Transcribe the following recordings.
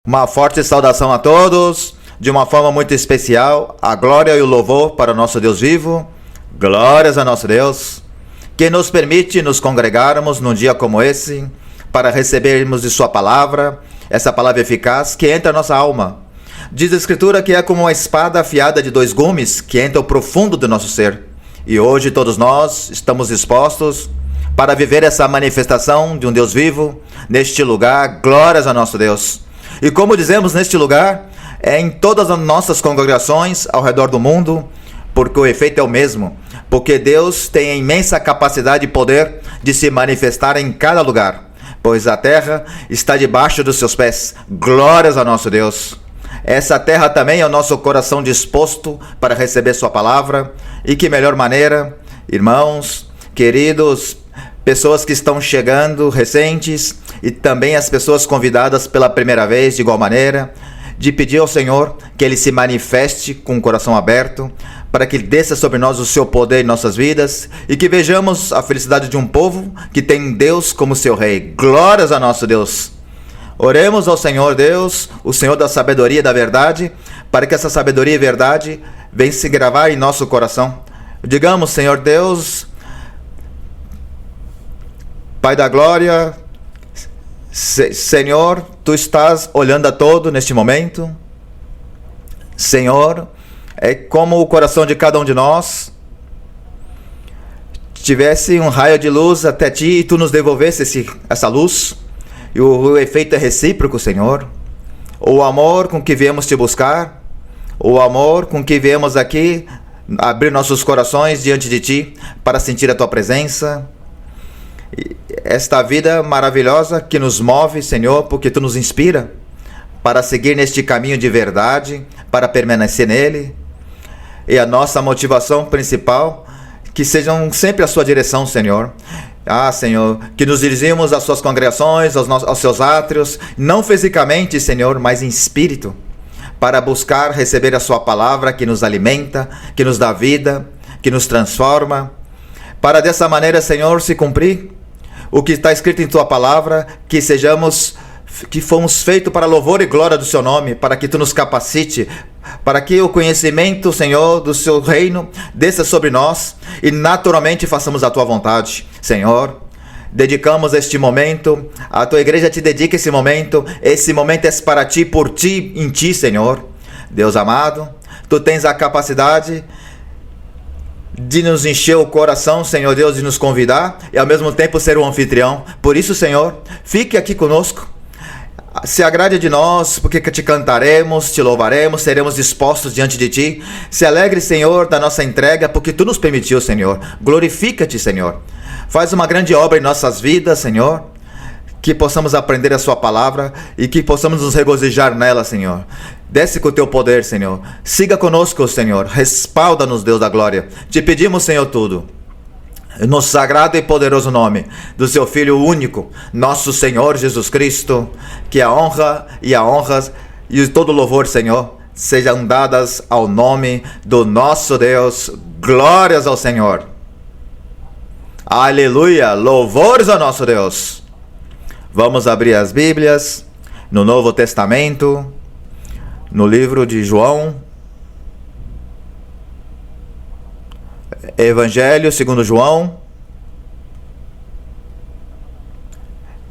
Uma forte saudação a todos, de uma forma muito especial, a glória e o louvor para o nosso Deus vivo, glórias a nosso Deus, que nos permite nos congregarmos num dia como esse, para recebermos de sua palavra, essa palavra eficaz que entra na nossa alma. Diz a Escritura que é como uma espada afiada de 2 gumes, que entra ao profundo do nosso ser. E hoje todos nós estamos dispostos para viver essa manifestação de um Deus vivo, neste lugar, glórias a nosso Deus. E como dizemos neste lugar, é em todas as nossas congregações ao redor do mundo, porque o efeito é o mesmo, porque Deus tem a imensa capacidade e poder de se manifestar em cada lugar, pois a terra está debaixo dos seus pés, glórias a nosso Deus. Essa terra também é o nosso coração disposto para receber sua palavra, e que melhor maneira, irmãos, queridos, pessoas que estão chegando recentes e também as pessoas convidadas pela primeira vez de igual maneira, de pedir ao Senhor que Ele se manifeste com o coração aberto, para que Ele desça sobre nós o seu poder em nossas vidas e que vejamos a felicidade de um povo que tem Deus como seu Rei. Glórias a nosso Deus! Oremos ao Senhor Deus, o Senhor da sabedoria e da verdade, para que essa sabedoria e verdade venha se gravar em nosso coração. Digamos, Senhor Deus, Pai da glória, Senhor, Tu estás olhando a todo neste momento. Senhor, é como o coração de cada um de nós tivesse um raio de luz até Ti e Tu nos devolvesse essa luz. E o efeito é recíproco, Senhor. O amor com que viemos Te buscar, o amor com que viemos aqui abrir nossos corações diante de Ti para sentir a Tua presença. Esta vida maravilhosa que nos move, Senhor, porque Tu nos inspira para seguir neste caminho de verdade, para permanecer nele. E a nossa motivação principal, que sejam sempre a Sua direção, Senhor. Senhor, que nos dirigimos às Suas congregações, aos Seus átrios, não fisicamente, Senhor, mas em espírito, para buscar receber a Sua palavra que nos alimenta, que nos dá vida, que nos transforma, para dessa maneira, Senhor, se cumprir o que está escrito em Tua palavra, que fomos feitos para louvor e glória do Seu nome, para que Tu nos capacite, para que o conhecimento, Senhor, do Seu reino desça sobre nós e naturalmente façamos a Tua vontade. Senhor, dedicamos este momento, a Tua igreja Te dedica esse momento é para Ti, por Ti, em Ti, Senhor. Deus amado, Tu tens a capacidade de nos encher o coração, Senhor Deus, de nos convidar e ao mesmo tempo ser o anfitrião. Por isso, Senhor, fique aqui conosco, se agrade de nós, porque Te cantaremos, Te louvaremos, seremos dispostos diante de Ti. Se alegre, Senhor, da nossa entrega, porque Tu nos permitiu, Senhor. Glorifica-Te, Senhor. Faz uma grande obra em nossas vidas, Senhor, que possamos aprender a Sua palavra e que possamos nos regozijar nela, Senhor. Desce com o Teu poder, Senhor. Siga conosco, Senhor. Respalda-nos, Deus da glória. Te pedimos, Senhor, tudo, no sagrado e poderoso nome do Seu Filho único, nosso Senhor Jesus Cristo, que a honra e todo louvor, Senhor, sejam dadas ao nome do nosso Deus. Glórias ao Senhor. Aleluia! Louvores ao nosso Deus. Vamos abrir as Bíblias no Novo Testamento, no livro de João, Evangelho segundo João.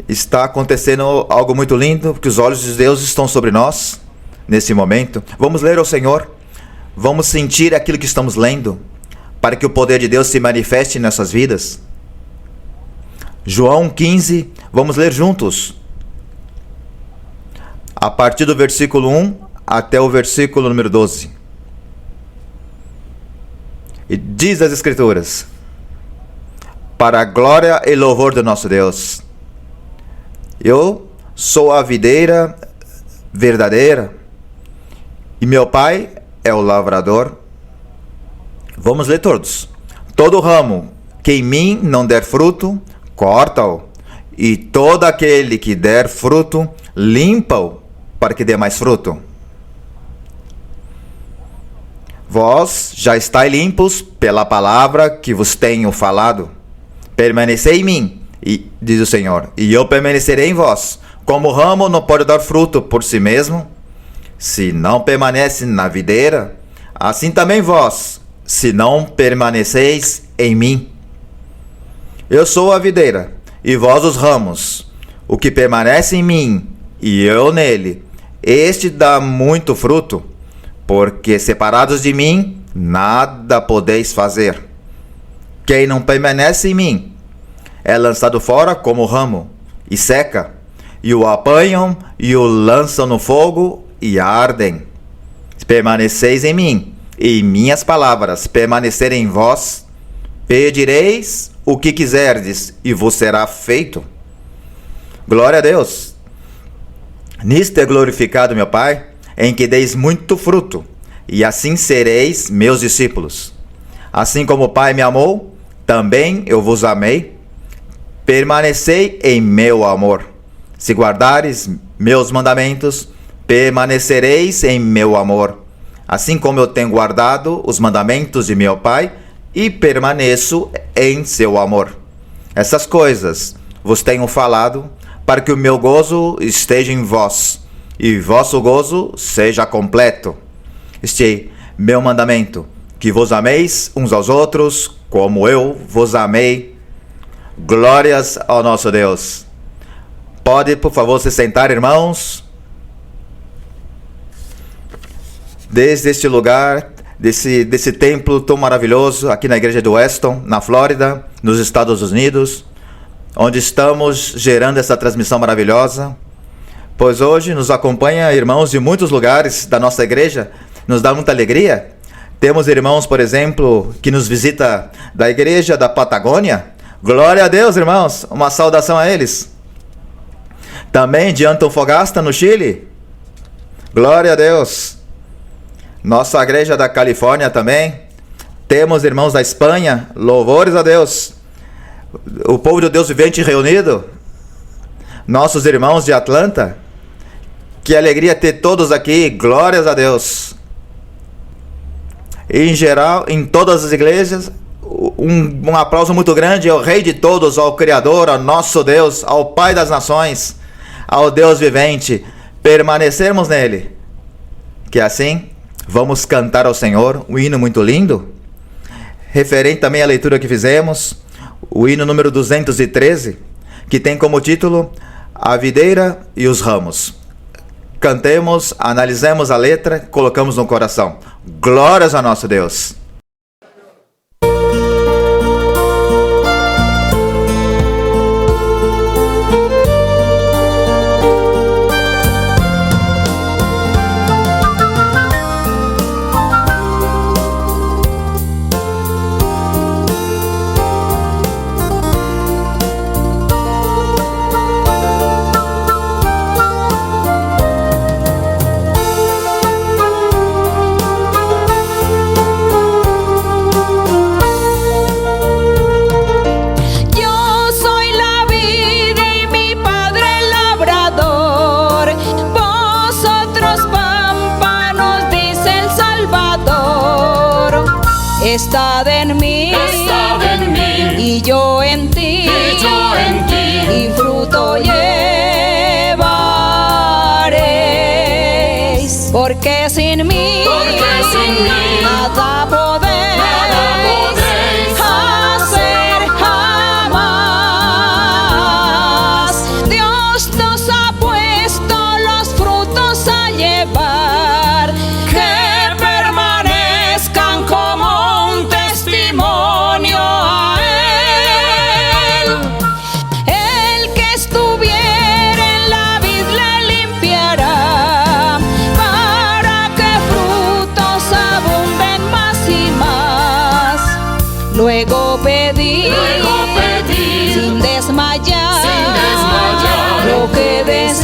Está acontecendo algo muito lindo, porque os olhos de Deus estão sobre nós nesse momento. Vamos ler ao Senhor, vamos sentir aquilo que estamos lendo, para que o poder de Deus se manifeste em nossas vidas. João 15, vamos ler juntos, a partir do versículo 1 até o versículo número 12. E diz as Escrituras: para a glória e louvor do nosso Deus. Eu sou a videira verdadeira e meu Pai é o lavrador. Vamos ler todos. Todo ramo que em mim não der fruto, corta-o, e todo aquele que der fruto, limpa-o, para que dê mais fruto. Vós já estáis limpos pela palavra que vos tenho falado. Permanecei em mim, E diz o Senhor: e eu permanecerei em vós. Como o ramo não pode dar fruto por si mesmo, se não permanece na videira, assim também vós, se não permaneceis em mim. Eu sou a videira, e vós os ramos. O que permanece em mim, e eu nele, este dá muito fruto, porque separados de mim, nada podeis fazer. Quem não permanece em mim é lançado fora como ramo, e seca, e o apanham, e o lançam no fogo, e ardem. Permaneceis em mim, e minhas palavras permanecerem em vós, pedireis o que quiserdes, e vos será feito. Glória a Deus! Nisto é glorificado meu Pai, em que deis muito fruto, e assim sereis meus discípulos. Assim como o Pai me amou, também eu vos amei. Permanecei em meu amor. Se guardares meus mandamentos, permanecereis em meu amor. Assim como eu tenho guardado os mandamentos de meu Pai, e permaneço em seu amor. Essas coisas vos tenho falado, para que o meu gozo esteja em vós, e vosso gozo seja completo. Este é meu mandamento, que vos ameis uns aos outros, como eu vos amei. Glórias ao nosso Deus. Pode, por favor, se sentar, irmãos. Desde este lugar, desse templo tão maravilhoso, aqui na igreja do Weston, na Flórida, nos Estados Unidos, onde estamos gerando essa transmissão maravilhosa, pois hoje nos acompanha irmãos de muitos lugares da nossa igreja, nos dá muita alegria. Temos irmãos, por exemplo, que nos visita da igreja da Patagônia. Glória a Deus, irmãos, uma saudação a eles. Também de Antofagasta, no Chile. Glória a Deus. Nossa igreja da Califórnia também. Temos irmãos da Espanha. Louvores a Deus. O povo de Deus vivente reunido. Nossos irmãos de Atlanta. Que alegria ter todos aqui. Glórias a Deus. Em geral, em todas as igrejas, um aplauso muito grande ao Rei de todos, ao Criador, ao nosso Deus, ao Pai das nações, ao Deus vivente. Permanecermos nele. Que assim, vamos cantar ao Senhor um hino muito lindo, referente também à leitura que fizemos, o hino número 213, que tem como título A Videira e os Ramos. Cantemos, analisemos a letra, colocamos no coração. Glórias a nosso Deus. Estad en mí, y yo en ti, y fruto llevaréis, porque sin mí, nada podéis hacer jamás. Dios nos ha puesto los frutos a llevar, que permanezcan como a él. El que estuviera en la vid le limpiará, para que frutos abunden más y más. Luego pedid sin desmayar, lo que deseas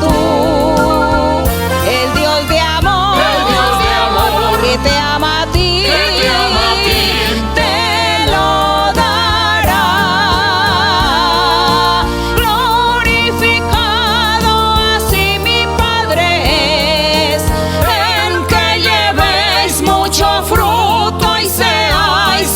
tú. El Dios de amor, que te ama a ti, te lo dará. Glorificado así mi Padre es, en que llevéis mucho fruto y seáis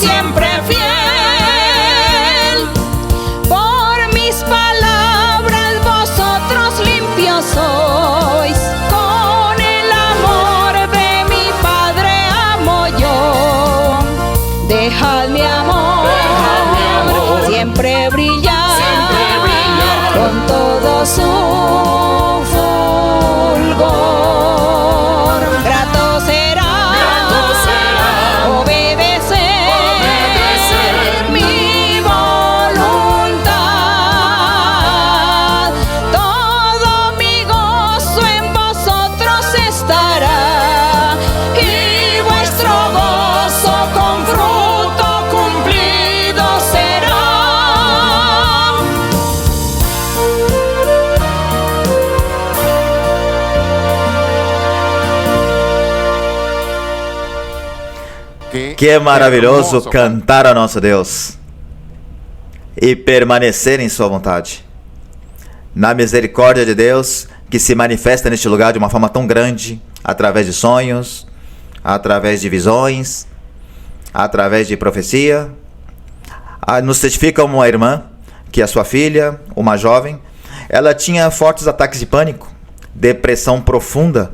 su fulgor. Grato será obedecer mi voluntad. Todo mi gozo en vosotros estará, y vuestro gozo con fruto cumplido será. Que é maravilhoso cantar a nosso Deus e permanecer em sua vontade. Na misericórdia de Deus, que se manifesta neste lugar de uma forma tão grande, através de sonhos, através de visões, através de profecia. Nos testifica uma irmã que a sua filha, uma jovem, ela tinha fortes ataques de pânico, depressão profunda,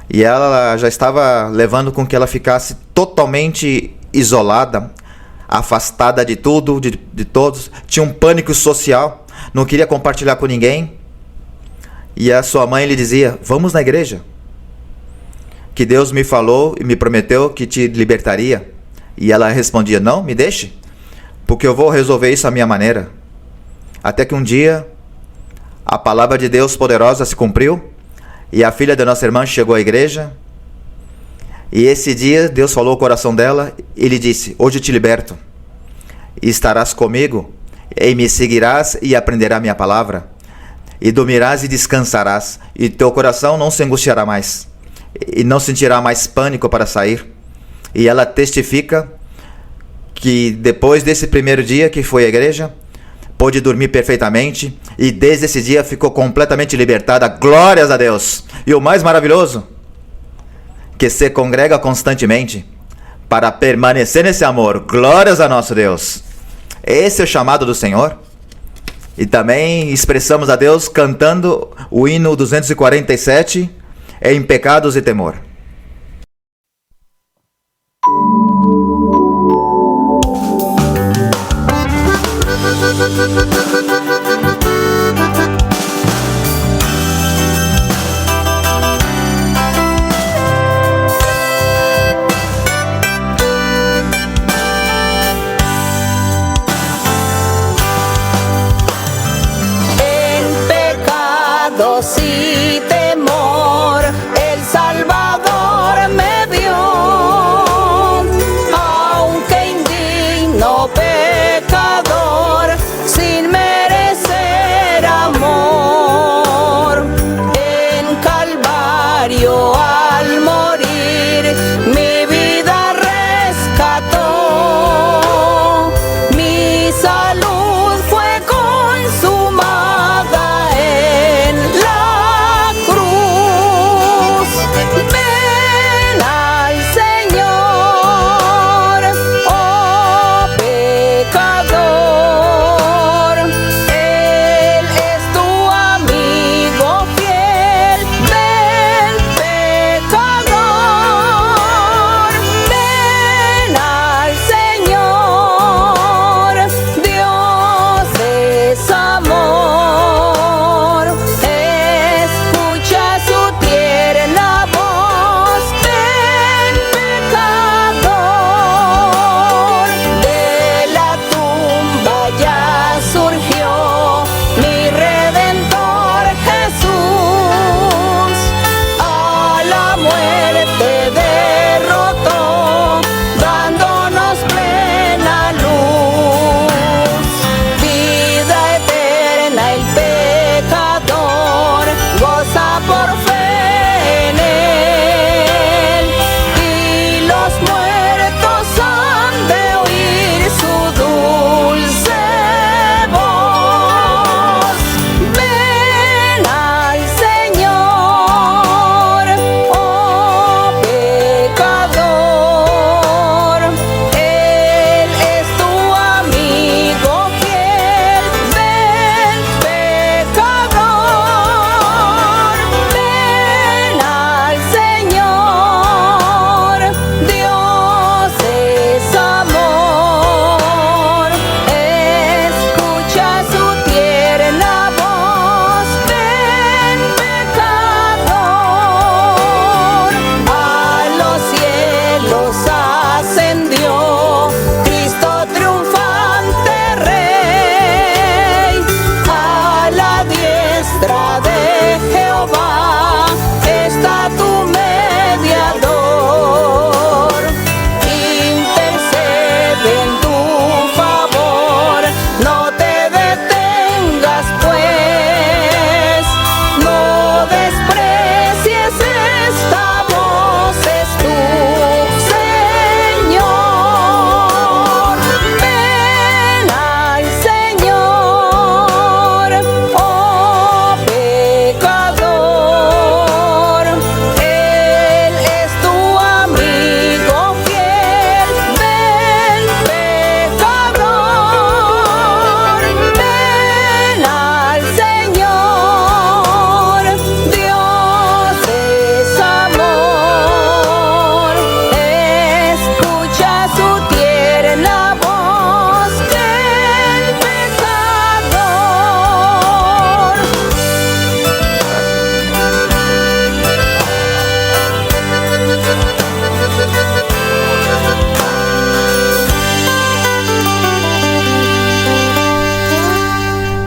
e ela já estava levando com que ela ficasse totalmente isolada, afastada de tudo, de todos. Tinha um pânico social, não queria compartilhar com ninguém. E a sua mãe lhe dizia: vamos na igreja, que Deus me falou e me prometeu que te libertaria. E ela respondia: não, me deixe, porque eu vou resolver isso à minha maneira. Até que um dia a palavra de Deus poderosa se cumpriu, e a filha da nossa irmã chegou à igreja. E esse dia Deus falou ao coração dela e lhe disse: hoje eu te liberto, e estarás comigo, e me seguirás e aprenderás minha palavra, e dormirás e descansarás, e teu coração não se angustiará mais, e não sentirá mais pânico para sair. E ela testifica que depois desse primeiro dia que foi à igreja, pôde dormir perfeitamente, e desde esse dia ficou completamente libertada. Glórias a Deus! E o mais maravilhoso, que se congrega constantemente para permanecer nesse amor. Glórias a nosso Deus! Esse é o chamado do Senhor. E também expressamos a Deus cantando o hino 247, em pecados e temor. En pecados y temor, el Salvador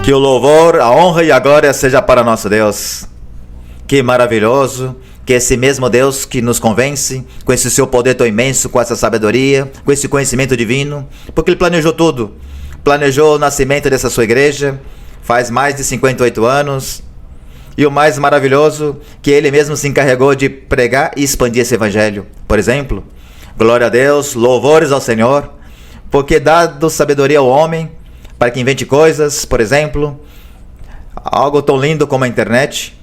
Que o louvor, a honra e a glória seja para nosso Deus. Que maravilhoso que esse mesmo Deus que nos convence, com esse seu poder tão imenso, com essa sabedoria, com esse conhecimento divino, porque Ele planejou tudo. Planejou o nascimento dessa sua igreja, faz mais de 58 anos. E o mais maravilhoso, que Ele mesmo se encarregou de pregar e expandir esse evangelho. Por exemplo, glória a Deus, louvores ao Senhor, porque dado sabedoria ao homem, para que invente coisas, por exemplo, algo tão lindo como a internet,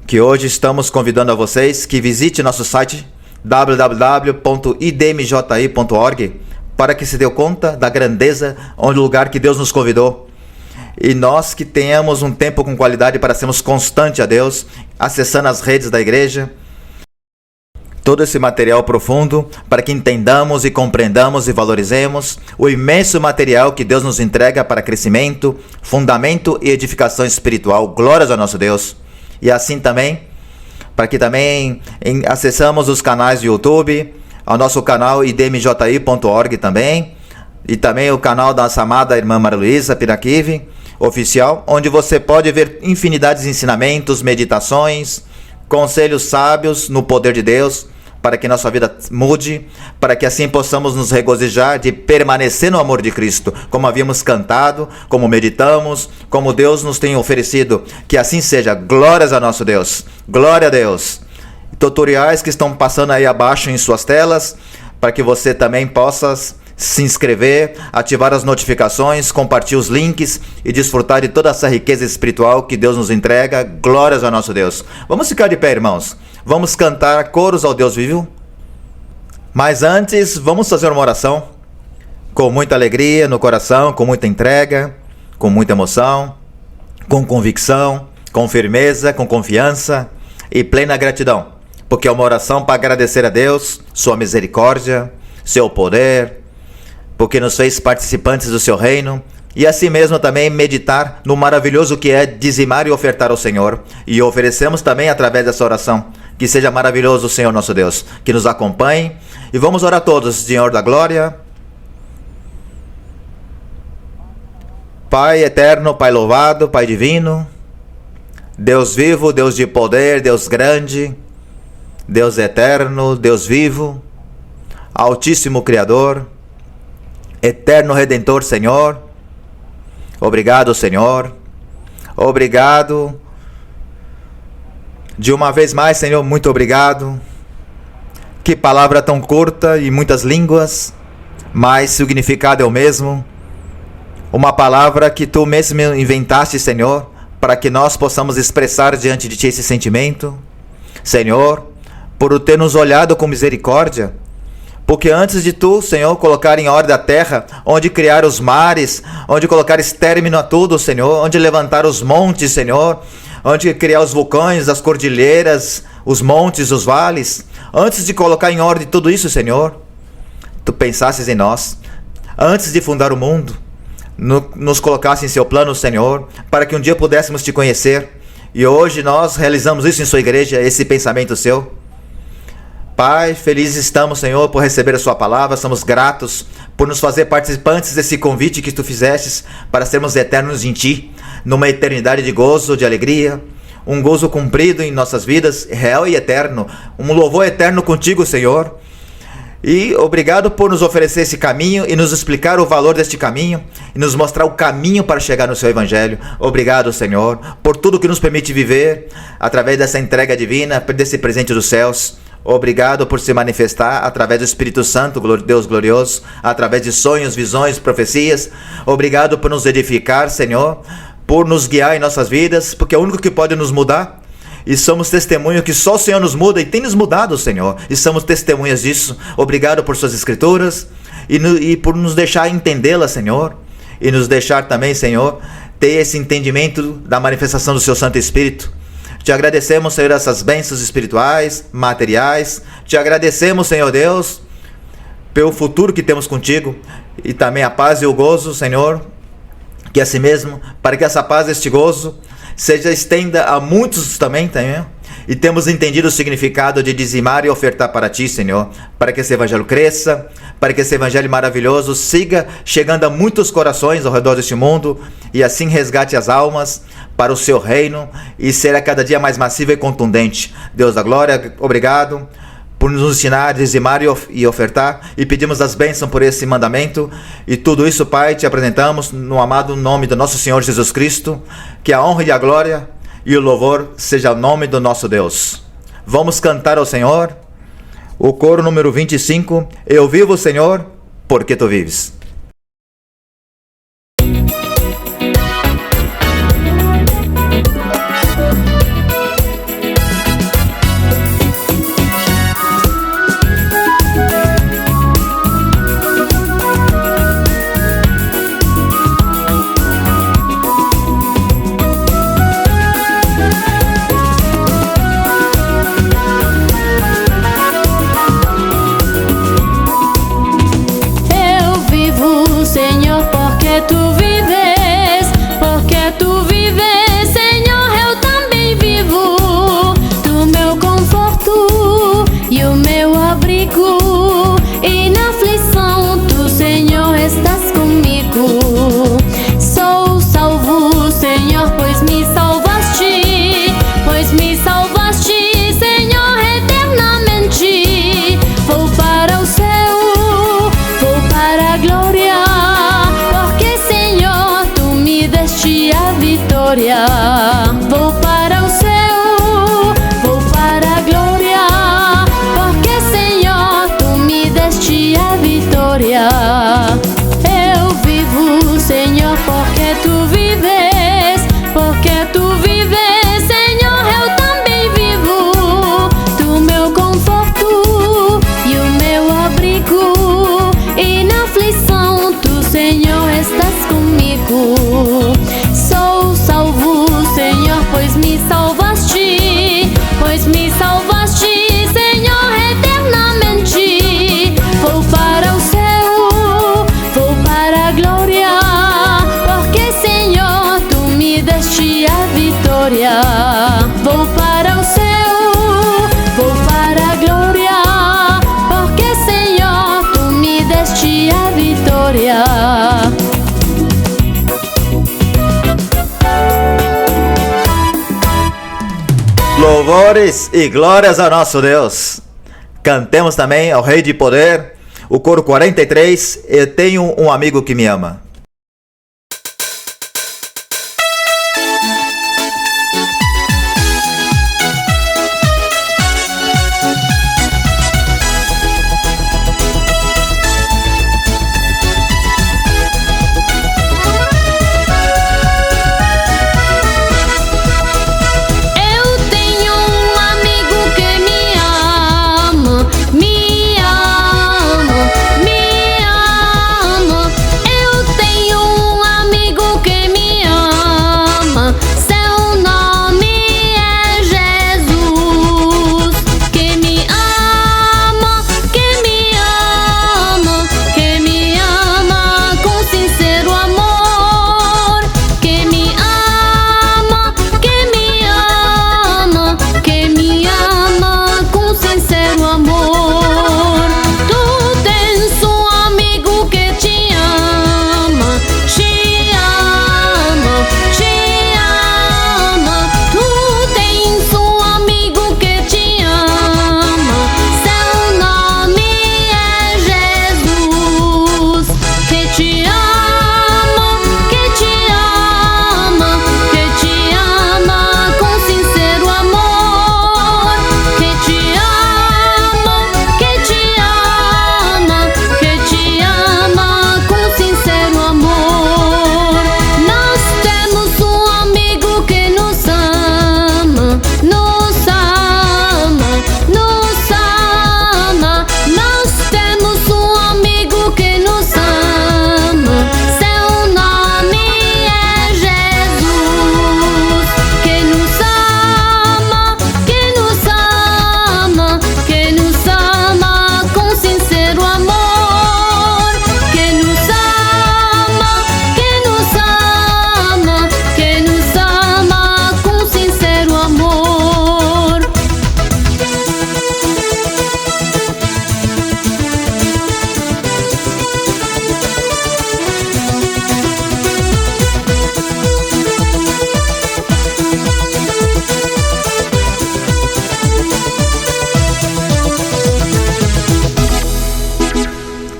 que hoje estamos convidando a vocês que visite nosso site www.idmji.org para que se dê conta da grandeza onde o lugar que Deus nos convidou. E nós que tenhamos um tempo com qualidade para sermos constantes a Deus, acessando as redes da igreja, todo esse material profundo para que entendamos e compreendamos e valorizemos o imenso material que Deus nos entrega para crescimento, fundamento e edificação espiritual. Glórias ao nosso Deus. E assim também, para que também acessamos os canais do YouTube, ao nosso canal idmji.org também, e também o canal da nossa amada irmã Maria Luísa Piraquive, oficial, onde você pode ver infinidades de ensinamentos, meditações, conselhos sábios no poder de Deus, para que nossa vida mude, para que assim possamos nos regozijar de permanecer no amor de Cristo, como havíamos cantado, como meditamos, como Deus nos tem oferecido. Que assim seja. Glórias a nosso Deus. Glória a Deus. Tutoriais que estão passando aí abaixo em suas telas, para que você também possa se inscrever, ativar as notificações, compartilhar os links e desfrutar de toda essa riqueza espiritual que Deus nos entrega. Glórias ao nosso Deus. Vamos ficar de pé, irmãos. Vamos cantar coros ao Deus vivo. Mas antes, vamos fazer uma oração com muita alegria no coração, com muita entrega, com muita emoção, com convicção, com firmeza, com confiança e plena gratidão. Porque é uma oração para agradecer a Deus, sua misericórdia, seu poder, porque nos fez participantes do seu reino, e assim mesmo também meditar no maravilhoso que é dizimar e ofertar ao Senhor. E oferecemos também através dessa oração. Que seja maravilhoso o Senhor nosso Deus, que nos acompanhe. E vamos orar todos, Senhor da glória. Pai eterno, Pai louvado, Pai divino, Deus vivo, Deus de poder, Deus grande, Deus eterno, Deus vivo, Altíssimo Criador, Eterno Redentor, Senhor. Obrigado, Senhor. Obrigado. De uma vez mais, Senhor, muito obrigado. Que palavra tão curta e muitas línguas, mas o significado é o mesmo. Uma palavra que Tu mesmo inventaste, Senhor, para que nós possamos expressar diante de Ti esse sentimento. Senhor, por ter nos olhado com misericórdia, porque antes de Tu, Senhor, colocar em ordem a terra, onde criar os mares, onde colocares término a tudo, Senhor, onde levantar os montes, Senhor, onde criar os vulcões, as cordilheiras, os montes, os vales, antes de colocar em ordem tudo isso, Senhor, Tu pensasses em nós, antes de fundar o mundo, nos colocasse em Seu plano, Senhor, para que um dia pudéssemos Te conhecer, e hoje nós realizamos isso em Sua igreja, esse pensamento Seu. Pai, felizes estamos, Senhor, por receber a Sua palavra, somos gratos por nos fazer participantes desse convite que Tu fizestes para sermos eternos em Ti, numa eternidade de gozo, de alegria, um gozo cumprido em nossas vidas, real e eterno, um louvor eterno contigo, Senhor. E obrigado por nos oferecer esse caminho e nos explicar o valor deste caminho e nos mostrar o caminho para chegar no Seu Evangelho. Obrigado, Senhor, por tudo que nos permite viver através dessa entrega divina, desse presente dos céus. Obrigado por se manifestar através do Espírito Santo, Deus glorioso, através de sonhos, visões, profecias. Obrigado por nos edificar, Senhor, por nos guiar em nossas vidas, porque é o único que pode nos mudar. E somos testemunhos que só o Senhor nos muda e tem nos mudado, Senhor. E somos testemunhas disso. Obrigado por Suas Escrituras e por nos deixar entendê-las, Senhor. E nos deixar também, Senhor, ter esse entendimento da manifestação do Seu Santo Espírito. Te agradecemos, Senhor, essas bênçãos espirituais, materiais. Te agradecemos, Senhor Deus, pelo futuro que temos contigo. E também a paz e o gozo, Senhor, que assim mesmo, para que essa paz e este gozo seja estenda a muitos também, e temos entendido o significado de dizimar e ofertar para Ti, Senhor, para que esse Evangelho cresça, para que esse Evangelho maravilhoso siga chegando a muitos corações ao redor deste mundo e assim resgate as almas para o Seu reino e será cada dia mais massivo e contundente. Deus da glória, obrigado por nos ensinar a dizimar e ofertar, e pedimos as bênçãos por esse mandamento, e tudo isso, Pai, te apresentamos no amado nome do nosso Senhor Jesus Cristo, que a honra e a glória e o louvor seja o nome do nosso Deus. Vamos cantar ao Senhor, o coro número 25, Eu vivo, Senhor, porque Tu vives. Vou para o céu, vou para a glória, porque Senhor, Tu me deste a vitória. Eu vivo, Senhor, porque Tu vives, Senhor, eu também vivo. Tu meu conforto e o meu abrigo, e na aflição Tu, Senhor, estás comigo. Sou salvo, Senhor, pois me salvaste, Senhor, eternamente. Vou para o céu, vou para a glória, porque Senhor, Tu me deste a vitória. Vou para o céu, vou para a glória, porque Senhor, Tu me deste a vitória. Louvores e glórias ao nosso Deus. Cantemos também ao Rei de Poder, o coro 43, Eu tenho um amigo que me ama. Me ama. Eu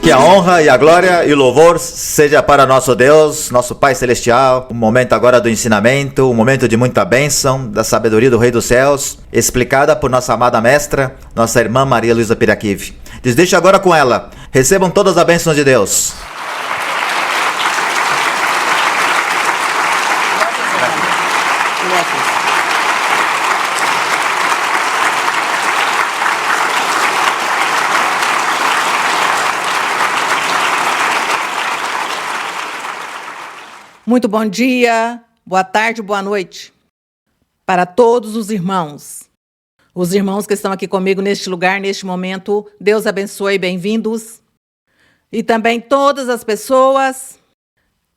Que a honra e a glória e o louvor seja para nosso Deus, nosso Pai Celestial. O momento agora do ensinamento, um momento de muita bênção, da sabedoria do Rei dos Céus, explicada por nossa amada mestra, nossa irmã Maria Luísa Piraquive. Les deixo agora com ela. Recebam todas as bênçãos de Deus. Muito bom dia, boa tarde, boa noite para todos os irmãos que estão aqui comigo neste lugar, neste momento. Deus abençoe, bem-vindos. E também todas as pessoas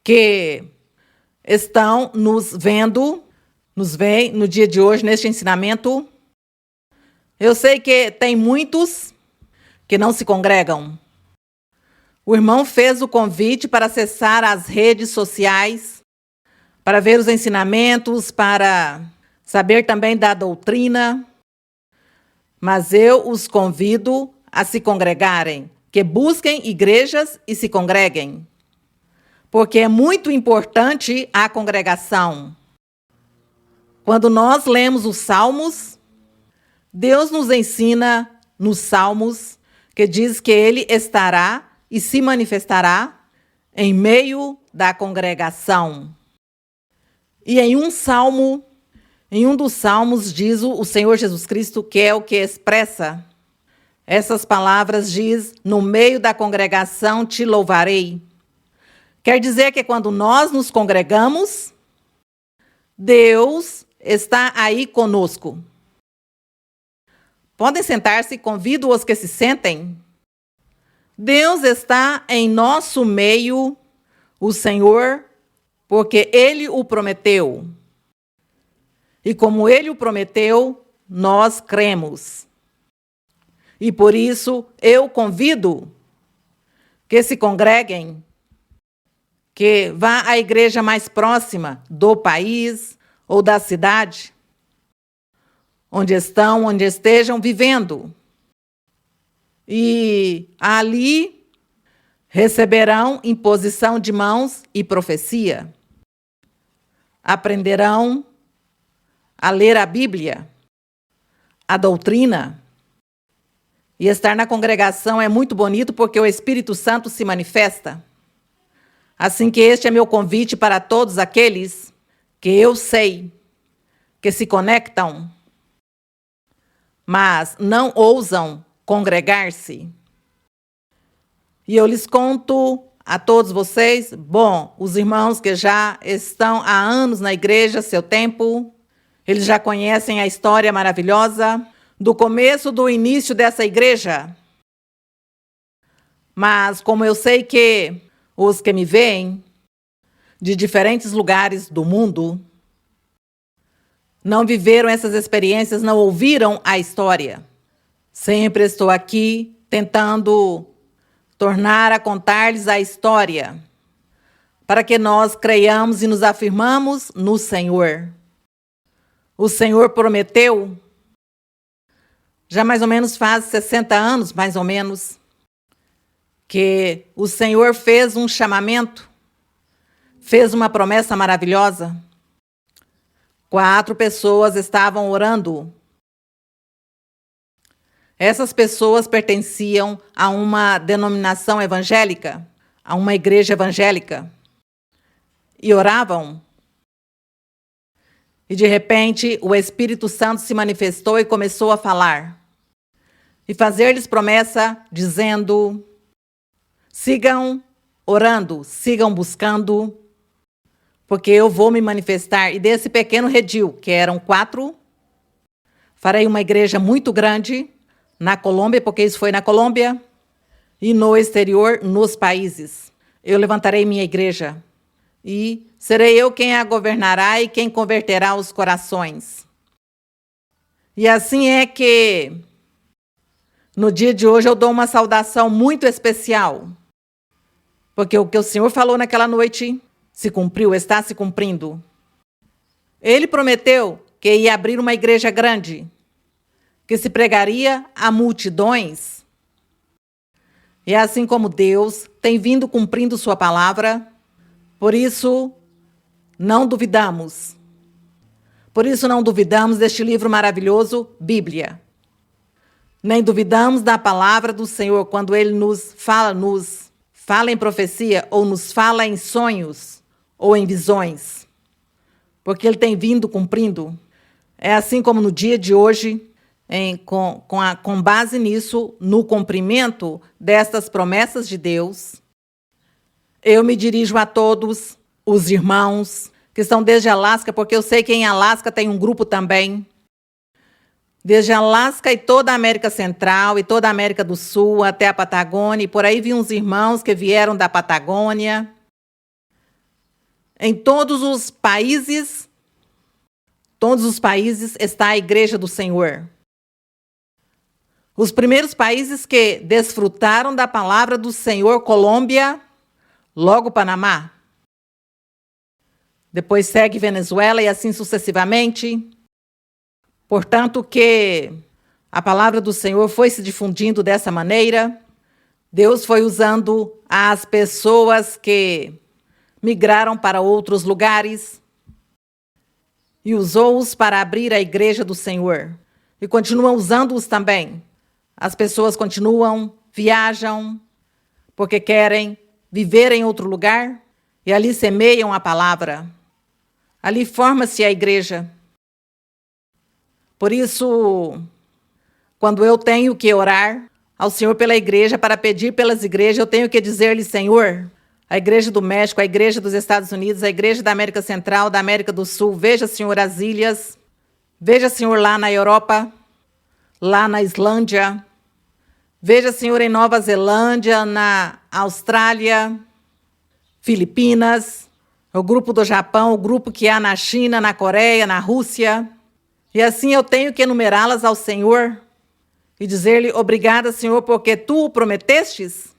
que estão nos veem no dia de hoje, neste ensinamento. Eu sei que tem muitos que não se congregam. O irmão fez o convite para acessar as redes sociais, para ver os ensinamentos, para saber também da doutrina. Mas eu os convido a se congregarem, que busquem igrejas e se congreguem. Porque é muito importante a congregação. Quando nós lemos os Salmos, Deus nos ensina nos Salmos que diz que Ele estará e se manifestará em meio da congregação. E em um dos salmos diz o Senhor Jesus Cristo, que é o que expressa essas palavras, diz: no meio da congregação te louvarei. Quer dizer que quando nós nos congregamos, Deus está aí conosco. Podem sentar-se, convido os que se sentem. Deus está em nosso meio, o Senhor, porque Ele o prometeu. E como Ele o prometeu, nós cremos. E por isso eu convido que se congreguem, que vá à igreja mais próxima do país ou da cidade, onde estejam vivendo. E ali receberão imposição de mãos e profecia. Aprenderão a ler a Bíblia, a doutrina. E estar na congregação é muito bonito porque o Espírito Santo se manifesta. Assim que este é meu convite para todos aqueles que eu sei que se conectam, mas não ousam congregar-se. E eu lhes conto a todos vocês, os irmãos que já estão há anos na igreja, seu tempo, eles já conhecem a história maravilhosa do começo, do início dessa igreja. Mas como eu sei que os que me veem de diferentes lugares do mundo não viveram essas experiências, não ouviram a história. Sempre estou aqui tentando tornar a contar-lhes a história, para que nós creiamos e nos afirmamos no Senhor. O Senhor prometeu, já mais ou menos faz 60 anos, mais ou menos, que o Senhor fez um chamamento, fez uma promessa maravilhosa. 4 pessoas estavam orando. Essas pessoas pertenciam a uma denominação evangélica, a uma igreja evangélica, e oravam. E de repente o Espírito Santo se manifestou e começou a falar. E fazer-lhes promessa, dizendo: sigam orando, sigam buscando, porque eu vou me manifestar. E desse pequeno redil, que eram 4, farei uma igreja muito grande, na Colômbia, porque isso foi na Colômbia, e no exterior, nos países. Eu levantarei minha igreja, e serei eu quem a governará e quem converterá os corações. E assim é que, no dia de hoje, eu dou uma saudação muito especial, porque o que o Senhor falou naquela noite se cumpriu, está se cumprindo. Ele prometeu que ia abrir uma igreja grande, que se pregaria a multidões. E assim como Deus tem vindo cumprindo sua palavra, por isso não duvidamos. Por isso não duvidamos deste livro maravilhoso, Bíblia. Nem duvidamos da palavra do Senhor quando Ele nos fala em profecia ou nos fala em sonhos ou em visões. Porque Ele tem vindo cumprindo. É assim como no dia de hoje, com base nisso, no cumprimento destas promessas de Deus, eu me dirijo a todos os irmãos que estão desde Alasca, porque eu sei que em Alasca tem um grupo também, desde Alasca e toda a América Central e toda a América do Sul até a Patagônia, e por aí vi uns irmãos que vieram da Patagônia. Em todos os países está a Igreja do Senhor. Os primeiros países que desfrutaram da palavra do Senhor, Colômbia, logo Panamá. Depois segue Venezuela e assim sucessivamente. Portanto, que a palavra do Senhor foi se difundindo dessa maneira. Deus foi usando as pessoas que migraram para outros lugares e usou-os para abrir a igreja do Senhor. E continua usando-os também. As pessoas continuam, viajam, porque querem viver em outro lugar e ali semeiam a palavra. Ali forma-se a igreja. Por isso, quando eu tenho que orar ao Senhor pela igreja, para pedir pelas igrejas, eu tenho que dizer-lhe, Senhor, a igreja do México, a igreja dos Estados Unidos, a igreja da América Central, da América do Sul, veja, Senhor, as ilhas, veja, Senhor, lá na Europa, lá na Islândia, veja, Senhor, em Nova Zelândia, na Austrália, Filipinas, o grupo do Japão, o grupo que há na China, na Coreia, na Rússia. E assim eu tenho que enumerá-las ao Senhor e dizer-lhe, obrigada, Senhor, porque tu prometestes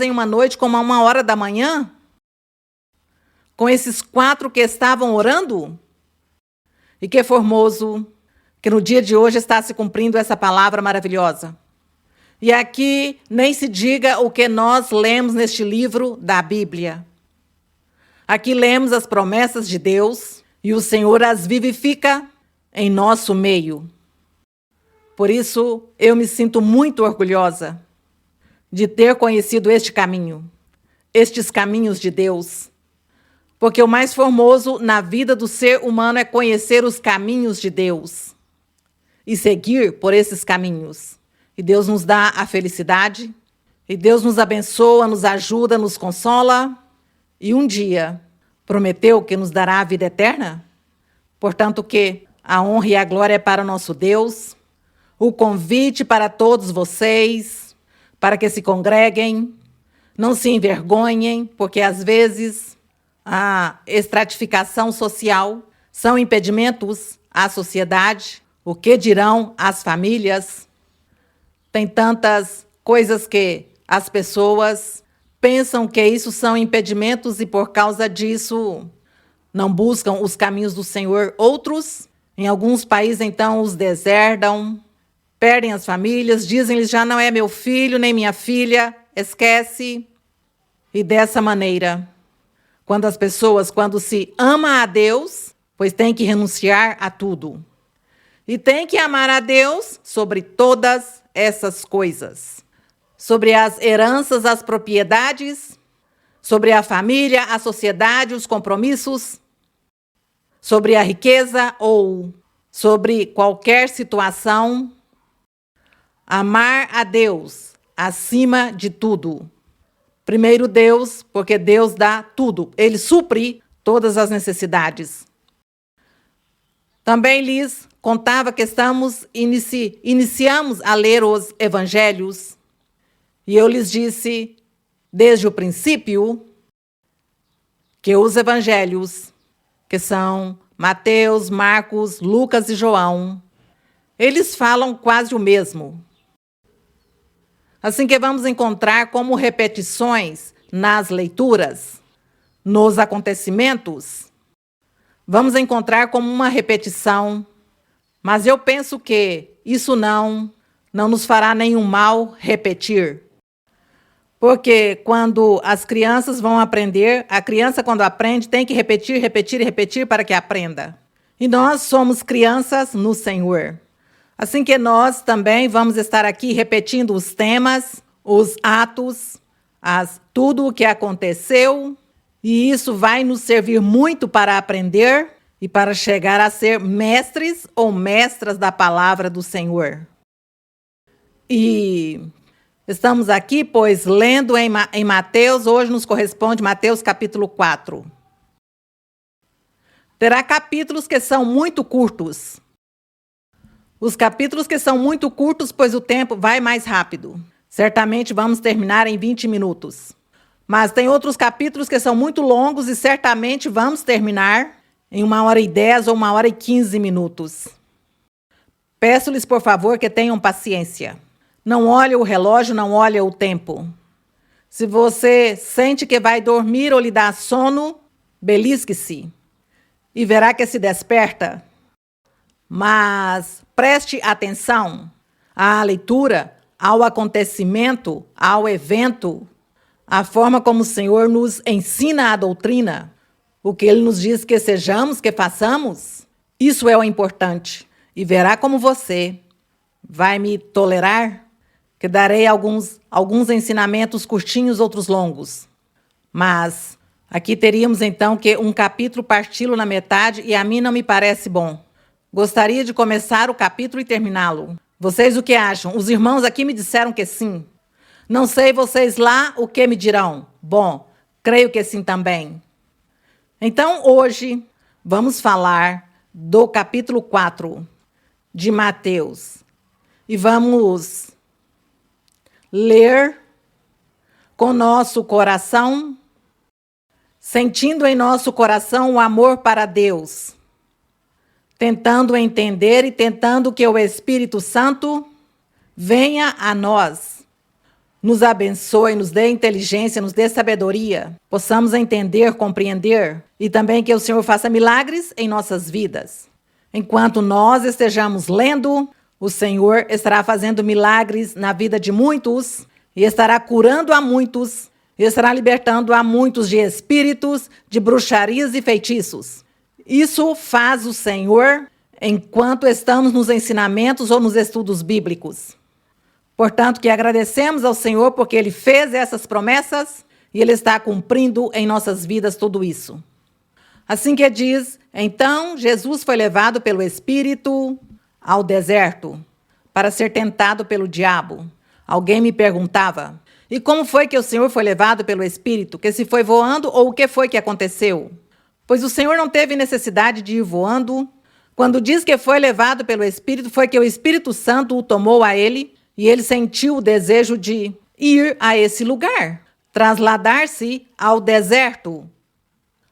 em uma noite como a 1h da manhã, com esses 4 que estavam orando. E que formoso que no dia de hoje está se cumprindo essa palavra maravilhosa. E aqui nem se diga o que nós lemos neste livro da Bíblia. Aqui lemos as promessas de Deus e o Senhor as vivifica em nosso meio. Por isso, eu me sinto muito orgulhosa de ter conhecido este caminho, estes caminhos de Deus. Porque o mais formoso na vida do ser humano é conhecer os caminhos de Deus e seguir por esses caminhos. E Deus nos dá a felicidade, e Deus nos abençoa, nos ajuda, nos consola, e um dia prometeu que nos dará a vida eterna. Portanto, que a honra e a glória é para nosso Deus. O convite para todos vocês, para que se congreguem, não se envergonhem, porque às vezes a estratificação social são impedimentos à sociedade. O que dirão as famílias? Tem tantas coisas que as pessoas pensam que isso são impedimentos e por causa disso não buscam os caminhos do Senhor. Outros, em alguns países, então, os deserdam, perdem as famílias, dizem-lhes, já não é meu filho nem minha filha, esquece. E dessa maneira, quando se ama a Deus, pois tem que renunciar a tudo. E tem que amar a Deus sobre todas essas coisas. Sobre as heranças, as propriedades, sobre a família, a sociedade, os compromissos, sobre a riqueza ou sobre qualquer situação. Amar a Deus acima de tudo. Primeiro Deus, porque Deus dá tudo. Ele supre todas as necessidades. Também lhes contava que iniciamos a ler os evangelhos. E eu lhes disse, desde o princípio, que os evangelhos, que são Mateus, Marcos, Lucas e João, eles falam quase o mesmo. Assim que vamos encontrar como repetições nas leituras, nos acontecimentos, vamos encontrar como uma repetição, mas eu penso que isso não nos fará nenhum mal repetir. Porque quando as crianças vão aprender, a criança quando aprende tem que repetir, repetir e repetir para que aprenda. E nós somos crianças no Senhor. Assim que nós também vamos estar aqui repetindo os temas, os atos, tudo o que aconteceu, e isso vai nos servir muito para aprender e para chegar a ser mestres ou mestras da palavra do Senhor. E estamos aqui, pois, lendo em Mateus, hoje nos corresponde Mateus capítulo 4. Terá capítulos que são muito curtos. Os capítulos que são muito curtos, pois o tempo vai mais rápido. Certamente vamos terminar em 20 minutos. Mas tem outros capítulos que são muito longos e certamente vamos terminar em 1h10 ou 1h15 minutos. Peço-lhes, por favor, que tenham paciência. Não olhe o relógio, não olhe o tempo. Se você sente que vai dormir ou lhe dá sono, belisque-se e verá que se desperta. Mas preste atenção à leitura, ao acontecimento, ao evento, a forma como o Senhor nos ensina a doutrina, o que Ele nos diz que sejamos, que façamos. Isso é o importante. E verá como você vai me tolerar, que darei alguns ensinamentos curtinhos, outros longos. Mas aqui teríamos então que um capítulo parti-lo na metade e a mim não me parece bom. Gostaria de começar o capítulo e terminá-lo. Vocês o que acham? Os irmãos aqui me disseram que sim. Não sei vocês lá o que me dirão. Bom, creio que sim também. Então, hoje, vamos falar do capítulo 4 de Mateus. E vamos ler com nosso coração, sentindo em nosso coração o amor para Deus, tentando entender e tentando que o Espírito Santo venha a nós, nos abençoe, nos dê inteligência, nos dê sabedoria, possamos entender, compreender e também que o Senhor faça milagres em nossas vidas. Enquanto nós estejamos lendo, o Senhor estará fazendo milagres na vida de muitos e estará curando a muitos e estará libertando a muitos de espíritos, de bruxarias e feitiços. Isso faz o Senhor enquanto estamos nos ensinamentos ou nos estudos bíblicos. Portanto, que agradecemos ao Senhor porque Ele fez essas promessas e Ele está cumprindo em nossas vidas tudo isso. Assim que diz, então Jesus foi levado pelo Espírito ao deserto para ser tentado pelo diabo. Alguém me perguntava, e como foi que o Senhor foi levado pelo Espírito? Que se foi voando ou o que foi que aconteceu? Pois o Senhor não teve necessidade de ir voando. Quando diz que foi levado pelo Espírito, foi que o Espírito Santo o tomou a ele e ele sentiu o desejo de ir a esse lugar, trasladar-se ao deserto.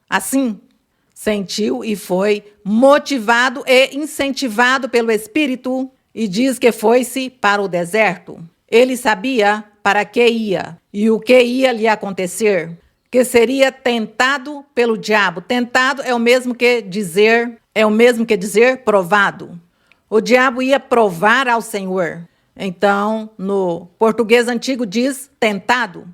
Assim, sentiu e foi motivado e incentivado pelo Espírito e diz que foi-se para o deserto. Ele sabia para que ia e o que ia lhe acontecer, que seria tentado pelo diabo. Tentado é o mesmo que dizer provado. O diabo ia provar ao Senhor. Então, no português antigo diz tentado.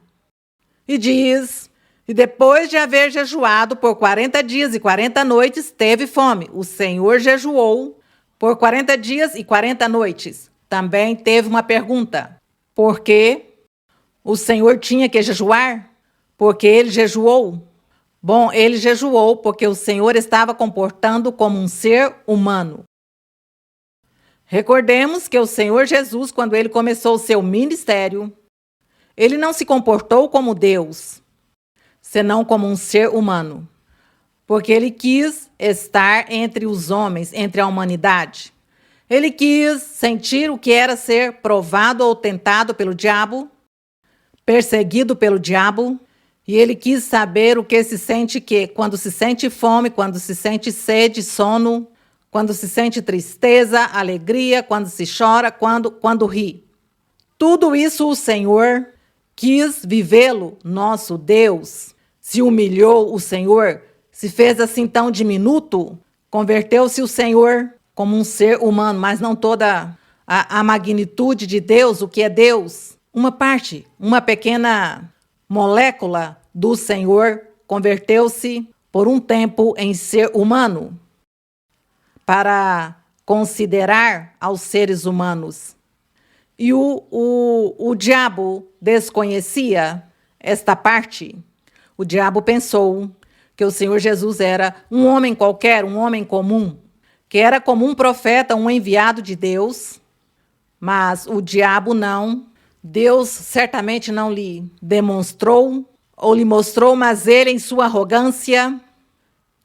E diz, e depois de haver jejuado por 40 dias e 40 noites, teve fome. O Senhor jejuou por 40 dias e 40 noites. Também teve uma pergunta. Por que o Senhor tinha que jejuar? Porque ele jejuou? Bom, ele jejuou porque o Senhor estava comportando como um ser humano. Recordemos que o Senhor Jesus, quando ele começou o seu ministério, ele não se comportou como Deus, senão como um ser humano, porque ele quis estar entre os homens, entre a humanidade. Ele quis sentir o que era ser provado ou tentado pelo diabo, perseguido pelo diabo, e ele quis saber o que se sente quando se sente fome, quando se sente sede, sono, quando se sente tristeza, alegria, quando se chora, quando ri. Tudo isso o Senhor quis vivê-lo, nosso Deus. Se humilhou o Senhor, se fez assim tão diminuto, converteu-se o Senhor como um ser humano, mas não toda a magnitude de Deus, o que é Deus. Uma parte, uma pequena molécula do Senhor converteu-se por um tempo em ser humano para considerar aos seres humanos. E o diabo desconhecia esta parte. O diabo pensou que o Senhor Jesus era um homem qualquer, um homem comum, que era como um profeta, um enviado de Deus, mas o diabo não. Deus certamente não lhe demonstrou ou lhe mostrou, mas ele, em sua arrogância,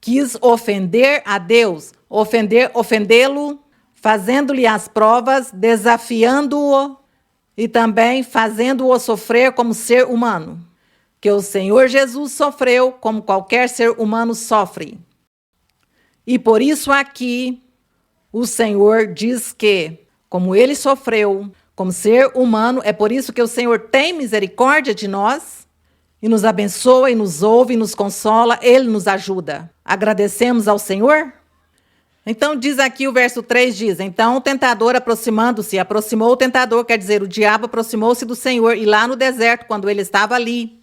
quis ofender a Deus, ofendê-lo, fazendo-lhe as provas, desafiando-o e também fazendo-o sofrer como ser humano. Que o Senhor Jesus sofreu como qualquer ser humano sofre. E por isso aqui o Senhor diz que, como ele sofreu como ser humano, é por isso que o Senhor tem misericórdia de nós e nos abençoa e nos ouve e nos consola, ele nos ajuda. Agradecemos ao Senhor? Então diz aqui o verso 3, diz: então o tentador aproximando-se, aproximou o tentador, quer dizer, o diabo aproximou-se do Senhor, e lá no deserto, quando ele estava ali,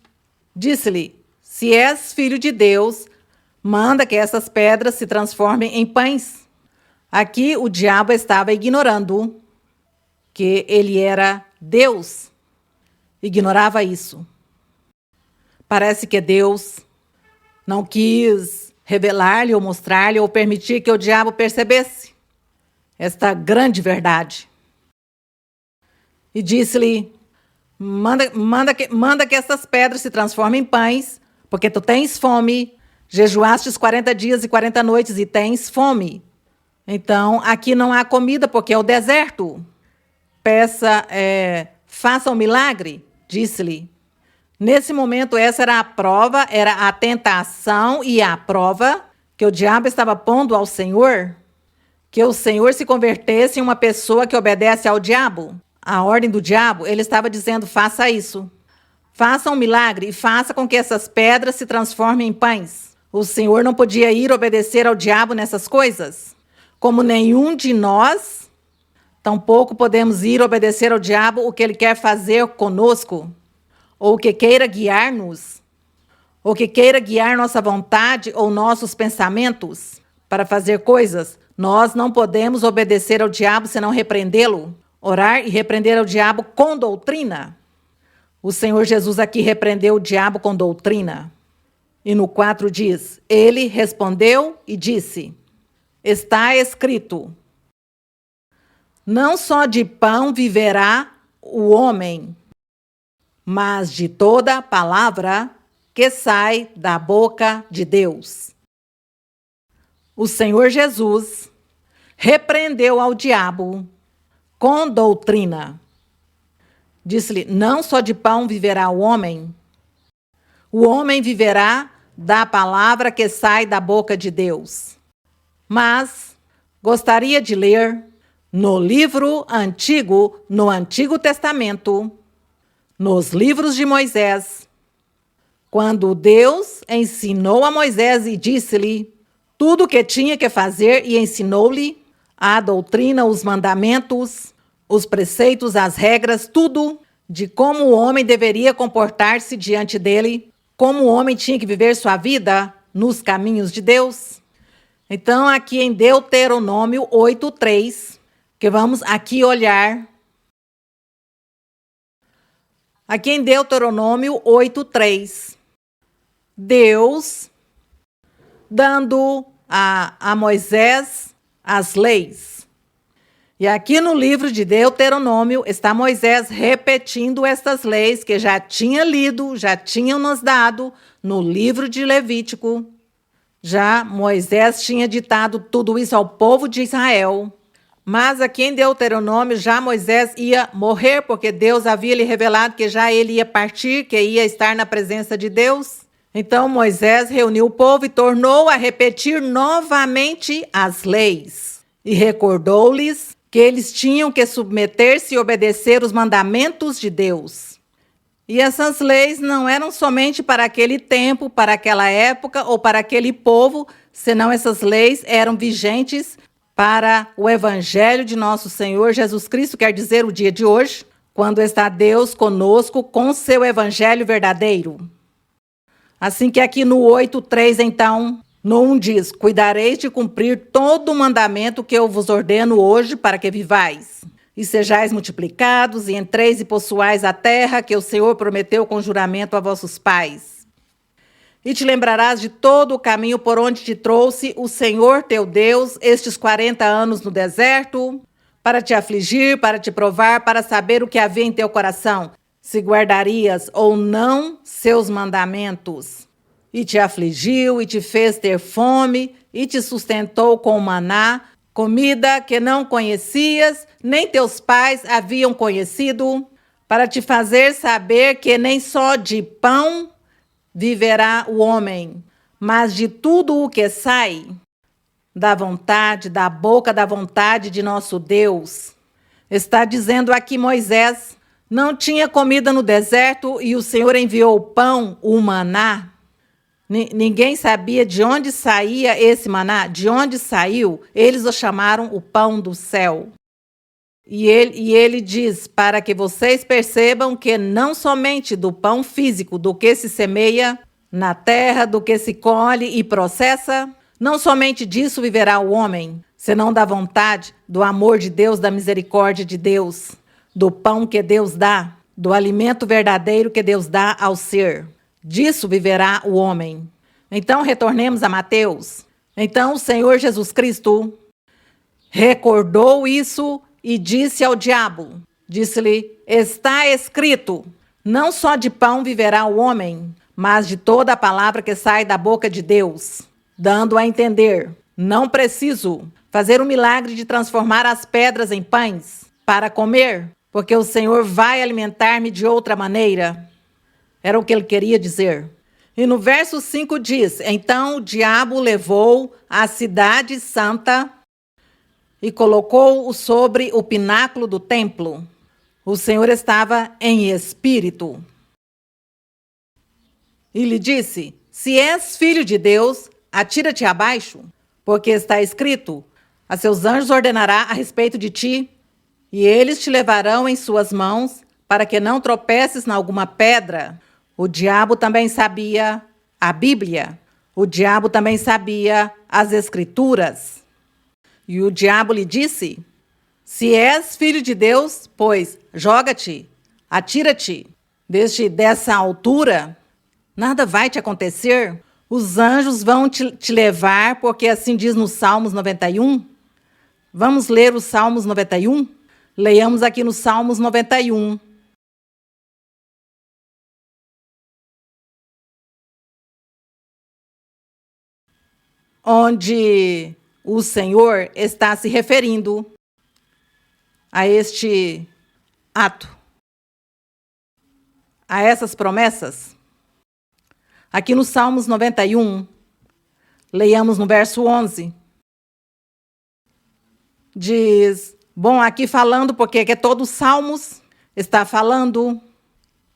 disse-lhe: se és filho de Deus, manda que essas pedras se transformem em pães. Aqui o diabo estava ignorando que ele era Deus. Ignorava isso. Parece que Deus não quis revelar-lhe ou mostrar-lhe ou permitir que o diabo percebesse esta grande verdade. E disse-lhe: manda que essas pedras se transformem em pães, porque tu tens fome, jejuastes 40 dias e 40 noites e tens fome. Então, aqui não há comida, porque é o deserto. Faça um milagre, disse-lhe. Nesse momento, essa era a prova, era a tentação e a prova que o diabo estava pondo ao Senhor, que o Senhor se convertesse em uma pessoa que obedece ao diabo. A ordem do diabo, ele estava dizendo: faça isso. Faça um milagre e faça com que essas pedras se transformem em pães. O Senhor não podia ir obedecer ao diabo nessas coisas. Como nenhum de nós, tampouco podemos ir obedecer ao diabo o que ele quer fazer conosco, ou que queira guiar-nos, ou que queira guiar nossa vontade ou nossos pensamentos para fazer coisas. Nós não podemos obedecer ao diabo senão repreendê-lo. Orar e repreender ao diabo com doutrina. O Senhor Jesus aqui repreendeu o diabo com doutrina. E no 4 diz: ele respondeu e disse: está escrito, não só de pão viverá o homem, mas de toda palavra que sai da boca de Deus. O Senhor Jesus repreendeu ao diabo com doutrina. Disse-lhe: não só de pão viverá o homem viverá da palavra que sai da boca de Deus. Mas gostaria de ler no livro antigo, no Antigo Testamento, nos livros de Moisés, quando Deus ensinou a Moisés e disse-lhe tudo o que tinha que fazer e ensinou-lhe a doutrina, os mandamentos, os preceitos, as regras, tudo de como o homem deveria comportar-se diante dele, como o homem tinha que viver sua vida nos caminhos de Deus. Então, aqui em Deuteronômio 8:3, que vamos aqui olhar. Aqui em Deuteronômio 8:3, Deus dando a Moisés as leis. E aqui no livro de Deuteronômio está Moisés repetindo estas leis que já tinha lido, já tinham nos dado no livro de Levítico. Já Moisés tinha ditado tudo isso ao povo de Israel. Mas aqui em Deuteronômio já Moisés ia morrer, porque Deus havia lhe revelado que já ele ia partir, que ia estar na presença de Deus. Então Moisés reuniu o povo e tornou a repetir novamente as leis. E recordou-lhes que eles tinham que submeter-se e obedecer os mandamentos de Deus. E essas leis não eram somente para aquele tempo, para aquela época ou para aquele povo, senão essas leis eram vigentes para o Evangelho de nosso Senhor Jesus Cristo, quer dizer, o dia de hoje. quando está Deus conosco com seu evangelho verdadeiro. Assim que aqui no 8:3, então, no 1 diz: cuidareis de cumprir todo o mandamento que eu vos ordeno hoje para que vivais, e sejais multiplicados, e entreis e possuais a terra que o Senhor prometeu com juramento a vossos pais. E te lembrarás de todo o caminho por onde te trouxe o Senhor teu Deus estes 40 anos no deserto, para te afligir, para te provar, para saber o que havia em teu coração, se guardarias ou não seus mandamentos. E te afligiu, e te fez ter fome, e te sustentou com maná, comida que não conhecias, nem teus pais haviam conhecido, para te fazer saber que nem só de pão viverá o homem, mas de tudo o que sai da boca da vontade de nosso Deus. Está dizendo aqui Moisés, não tinha comida no deserto e o Senhor enviou o pão, o maná. Ninguém sabia de onde saía esse maná, de onde saiu. Eles o chamaram o pão do céu. E ele diz, para que vocês percebam que não somente do pão físico, do que se semeia na terra, do que se colhe e processa, não somente disso viverá o homem, senão da vontade, do amor de Deus, da misericórdia de Deus, do pão que Deus dá, do alimento verdadeiro que Deus dá ao ser. Disso viverá o homem. Então, retornemos a Mateus. Então, o Senhor Jesus Cristo recordou isso e disse ao diabo, disse-lhe, está escrito, não só de pão viverá o homem, mas de toda a palavra que sai da boca de Deus. Dando a entender, não preciso fazer um milagre de transformar as pedras em pães para comer, porque o Senhor vai alimentar-me de outra maneira. Era o que ele queria dizer. E no verso 5 diz, então o diabo levou a cidade santa e colocou-o sobre o pináculo do templo. O Senhor estava em espírito. E lhe disse, se és filho de Deus, atira-te abaixo, porque está escrito, a seus anjos ordenará a respeito de ti, e eles te levarão em suas mãos, para que não tropeces em alguma pedra. O diabo também sabia a Bíblia, o diabo também sabia as Escrituras. E o diabo lhe disse, se és filho de Deus, pois joga-te, atira-te, dessa altura, nada vai te acontecer. Os anjos vão te levar, porque assim diz no Salmos 91. Vamos ler os Salmos 91? Leiamos aqui no Salmos 91. Onde o Senhor está se referindo a este ato, a essas promessas. Aqui no Salmos 91, leiamos no verso 11. Diz, bom, aqui falando, porque é todo os Salmos está falando,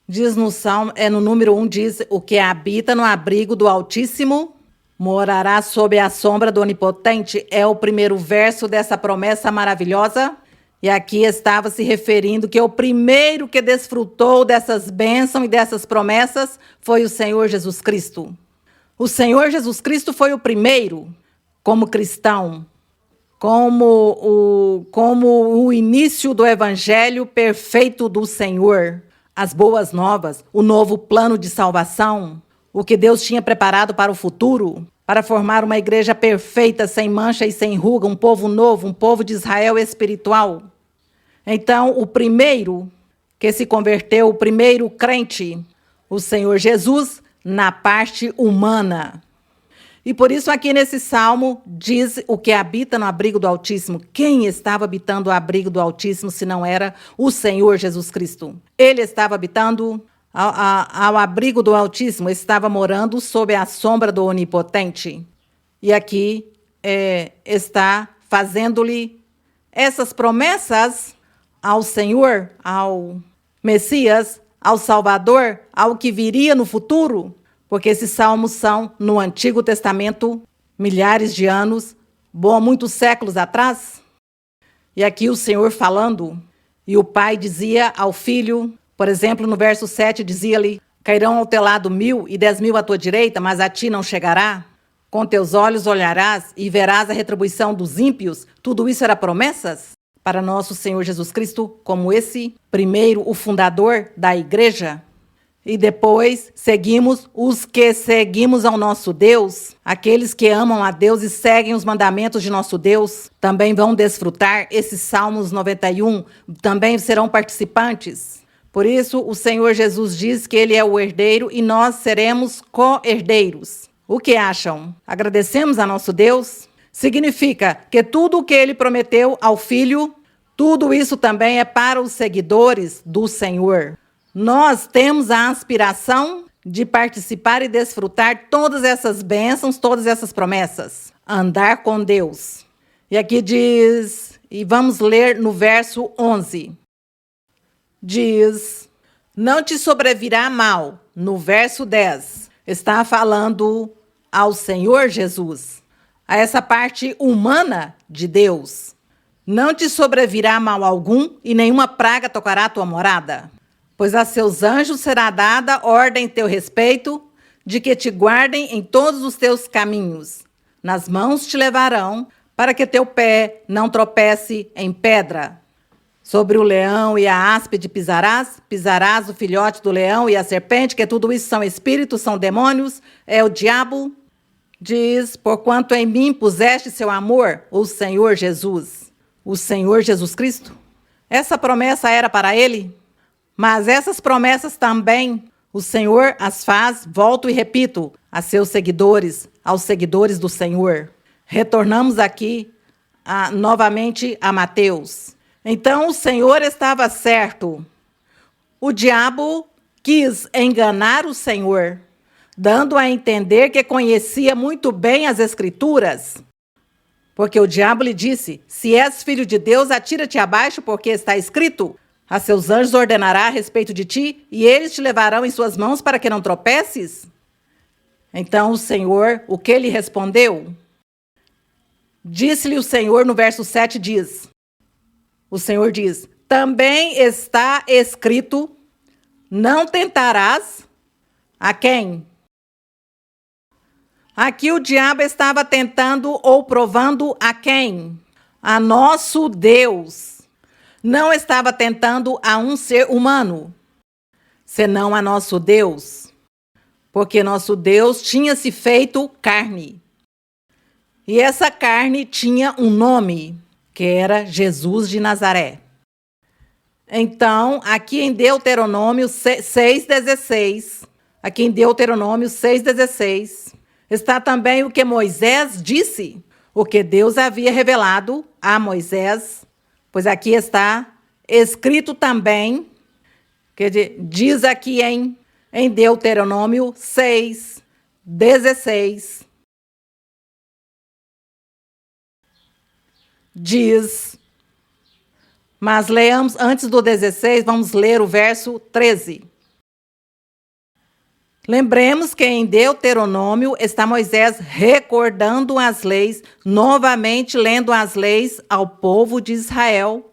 diz no Salmo, no número 1, diz, o que habita no abrigo do Altíssimo morará sob a sombra do Onipotente. É o primeiro verso dessa promessa maravilhosa. E aqui estava se referindo que o primeiro que desfrutou dessas bênçãos e dessas promessas foi o Senhor Jesus Cristo. O Senhor Jesus Cristo foi o primeiro, como cristão, como o início do evangelho perfeito do Senhor, as boas novas, o novo plano de salvação, o que Deus tinha preparado para o futuro, para formar uma igreja perfeita, sem mancha e sem ruga, um povo novo, um povo de Israel espiritual. Então, o primeiro que se converteu, o primeiro crente, o Senhor Jesus, na parte humana. E por isso aqui nesse salmo diz o que habita no abrigo do Altíssimo. Quem estava habitando o abrigo do Altíssimo se não era o Senhor Jesus Cristo? Ele estava habitando ao abrigo do Altíssimo, estava morando sob a sombra do Onipotente. E aqui está fazendo-lhe essas promessas ao Senhor, ao Messias, ao Salvador, ao que viria no futuro, porque esses salmos são no Antigo Testamento, milhares de anos, muitos séculos atrás. E aqui o Senhor falando, E o pai dizia ao filho, por exemplo, no verso 7, dizia-lhe: cairão ao teu lado 1.000 e 10.000 à tua direita, mas a ti não chegará. Com teus olhos olharás e verás a retribuição dos ímpios. Tudo isso era promessas para nosso Senhor Jesus Cristo, como esse primeiro, o fundador da igreja. E depois seguimos os que seguimos ao nosso Deus, aqueles que amam a Deus e seguem os mandamentos de nosso Deus, também vão desfrutar esses Salmos 91, também serão participantes. Por isso, o Senhor Jesus diz que Ele é o herdeiro e nós seremos co-herdeiros. O que acham? Agradecemos a nosso Deus? Significa que tudo o que Ele prometeu ao Filho, tudo isso também é para os seguidores do Senhor. Nós temos a aspiração de participar e desfrutar todas essas bênçãos, todas essas promessas. Andar com Deus. E aqui diz, e vamos ler no verso 11. Diz, não te sobrevirá mal. No verso 10, está falando ao Senhor Jesus, a essa parte humana de Deus. Não te sobrevirá mal algum e nenhuma praga tocará a tua morada. Pois a seus anjos será dada ordem em teu respeito, de que te guardem em todos os teus caminhos. Nas mãos te levarão, para que teu pé não tropece em pedra. Sobre o leão e a áspide pisarás o filhote do leão e a serpente, que tudo isso são espíritos, são demônios, é o diabo. Diz, porquanto em mim puseste seu amor, o Senhor Jesus Cristo. Essa promessa era para ele? Mas essas promessas também o Senhor as faz, volto e repito, a seus seguidores, aos seguidores do Senhor. Retornamos aqui novamente a Mateus. Então o Senhor estava certo. O diabo quis enganar o Senhor, dando a entender que conhecia muito bem as Escrituras. Porque o diabo lhe disse, se és filho de Deus, atira-te abaixo, porque está escrito, a seus anjos ordenará a respeito de ti, e eles te levarão em suas mãos para que não tropeces? Então o Senhor, o que lhe respondeu? Disse-lhe o Senhor no verso 7, diz, o Senhor diz, também está escrito, não tentarás a quem? Aqui o diabo estava tentando ou provando a quem? A nosso Deus. Não estava tentando a um ser humano, senão a nosso Deus, porque nosso Deus tinha se feito carne. E essa carne tinha um nome, que era Jesus de Nazaré. Então, aqui em Deuteronômio 6,16, está também o que Moisés disse, o que Deus havia revelado a Moisés. Pois aqui está escrito também, que diz aqui em Deuteronômio 6,16, diz, mas leamos, antes do 16, vamos ler o verso 13. Lembremos que em Deuteronômio está Moisés recordando as leis, novamente lendo as leis ao povo de Israel,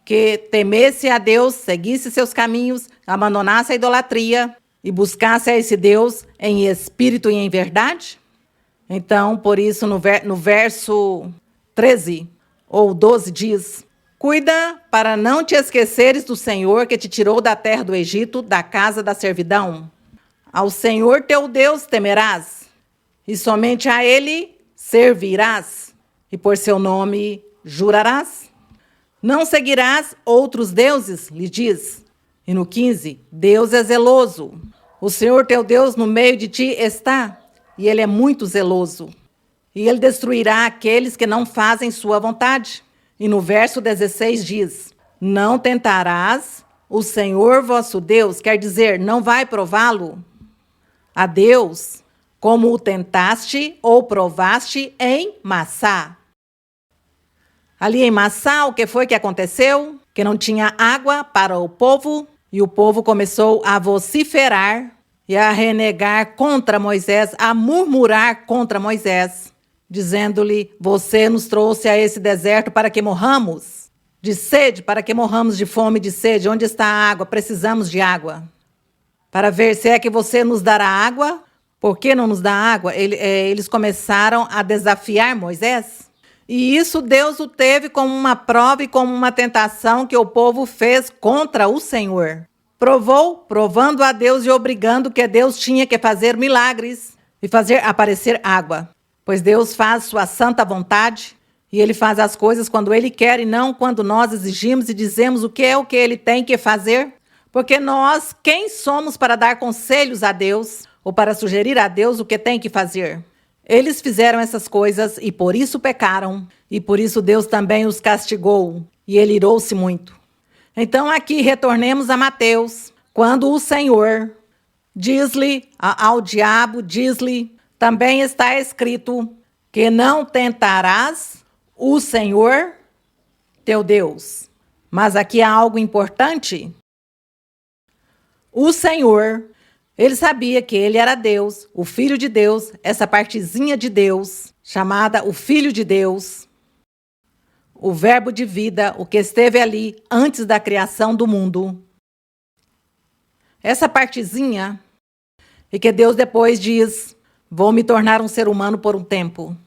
que temesse a Deus, seguisse seus caminhos, abandonasse a idolatria e buscasse a esse Deus em espírito e em verdade. Então, por isso, no verso 13 ou 12 diz, cuida para não te esqueceres do Senhor que te tirou da terra do Egito, da casa da servidão. Ao Senhor teu Deus temerás, e somente a Ele servirás, e por seu nome jurarás. Não seguirás outros deuses, lhe diz. E no 15, Deus é zeloso. O Senhor teu Deus no meio de ti está, e Ele é muito zeloso. E Ele destruirá aqueles que não fazem sua vontade. E no verso 16 diz, não tentarás o Senhor vosso Deus, quer dizer, não vai prová-lo a Deus, como o tentaste ou provaste em Massá. Ali em Massá, o que foi que aconteceu? Que não tinha água para o povo, e o povo começou a vociferar e a renegar contra Moisés, a murmurar contra Moisés, dizendo-lhe, você nos trouxe a esse deserto para que morramos. de sede, para que morramos de fome e de sede. Onde está a água? Precisamos de água. Para ver se é que você nos dará água. Por que não nos dá água? Eles começaram a desafiar Moisés. E isso Deus o teve como uma prova e como uma tentação que o povo fez contra o Senhor. Provando a Deus e obrigando que Deus tinha que fazer milagres e fazer aparecer água. Pois Deus faz sua santa vontade e Ele faz as coisas quando Ele quer e não quando nós exigimos e dizemos o que é o que Ele tem que fazer. Porque nós, quem somos para dar conselhos a Deus ou para sugerir a Deus o que tem que fazer? Eles fizeram essas coisas e por isso pecaram, e por isso Deus também os castigou, e Ele irou-se muito. Então aqui retornemos a Mateus, quando o Senhor diz-lhe ao diabo, diz-lhe, também está escrito que não tentarás o Senhor teu Deus. Mas aqui há algo importante. O Senhor, ele sabia que ele era Deus, o Filho de Deus, essa partezinha de Deus, chamada o Filho de Deus, o verbo de vida, o que esteve ali antes da criação do mundo. Essa partezinha, e que Deus depois diz, vou me tornar um ser humano por um tempo.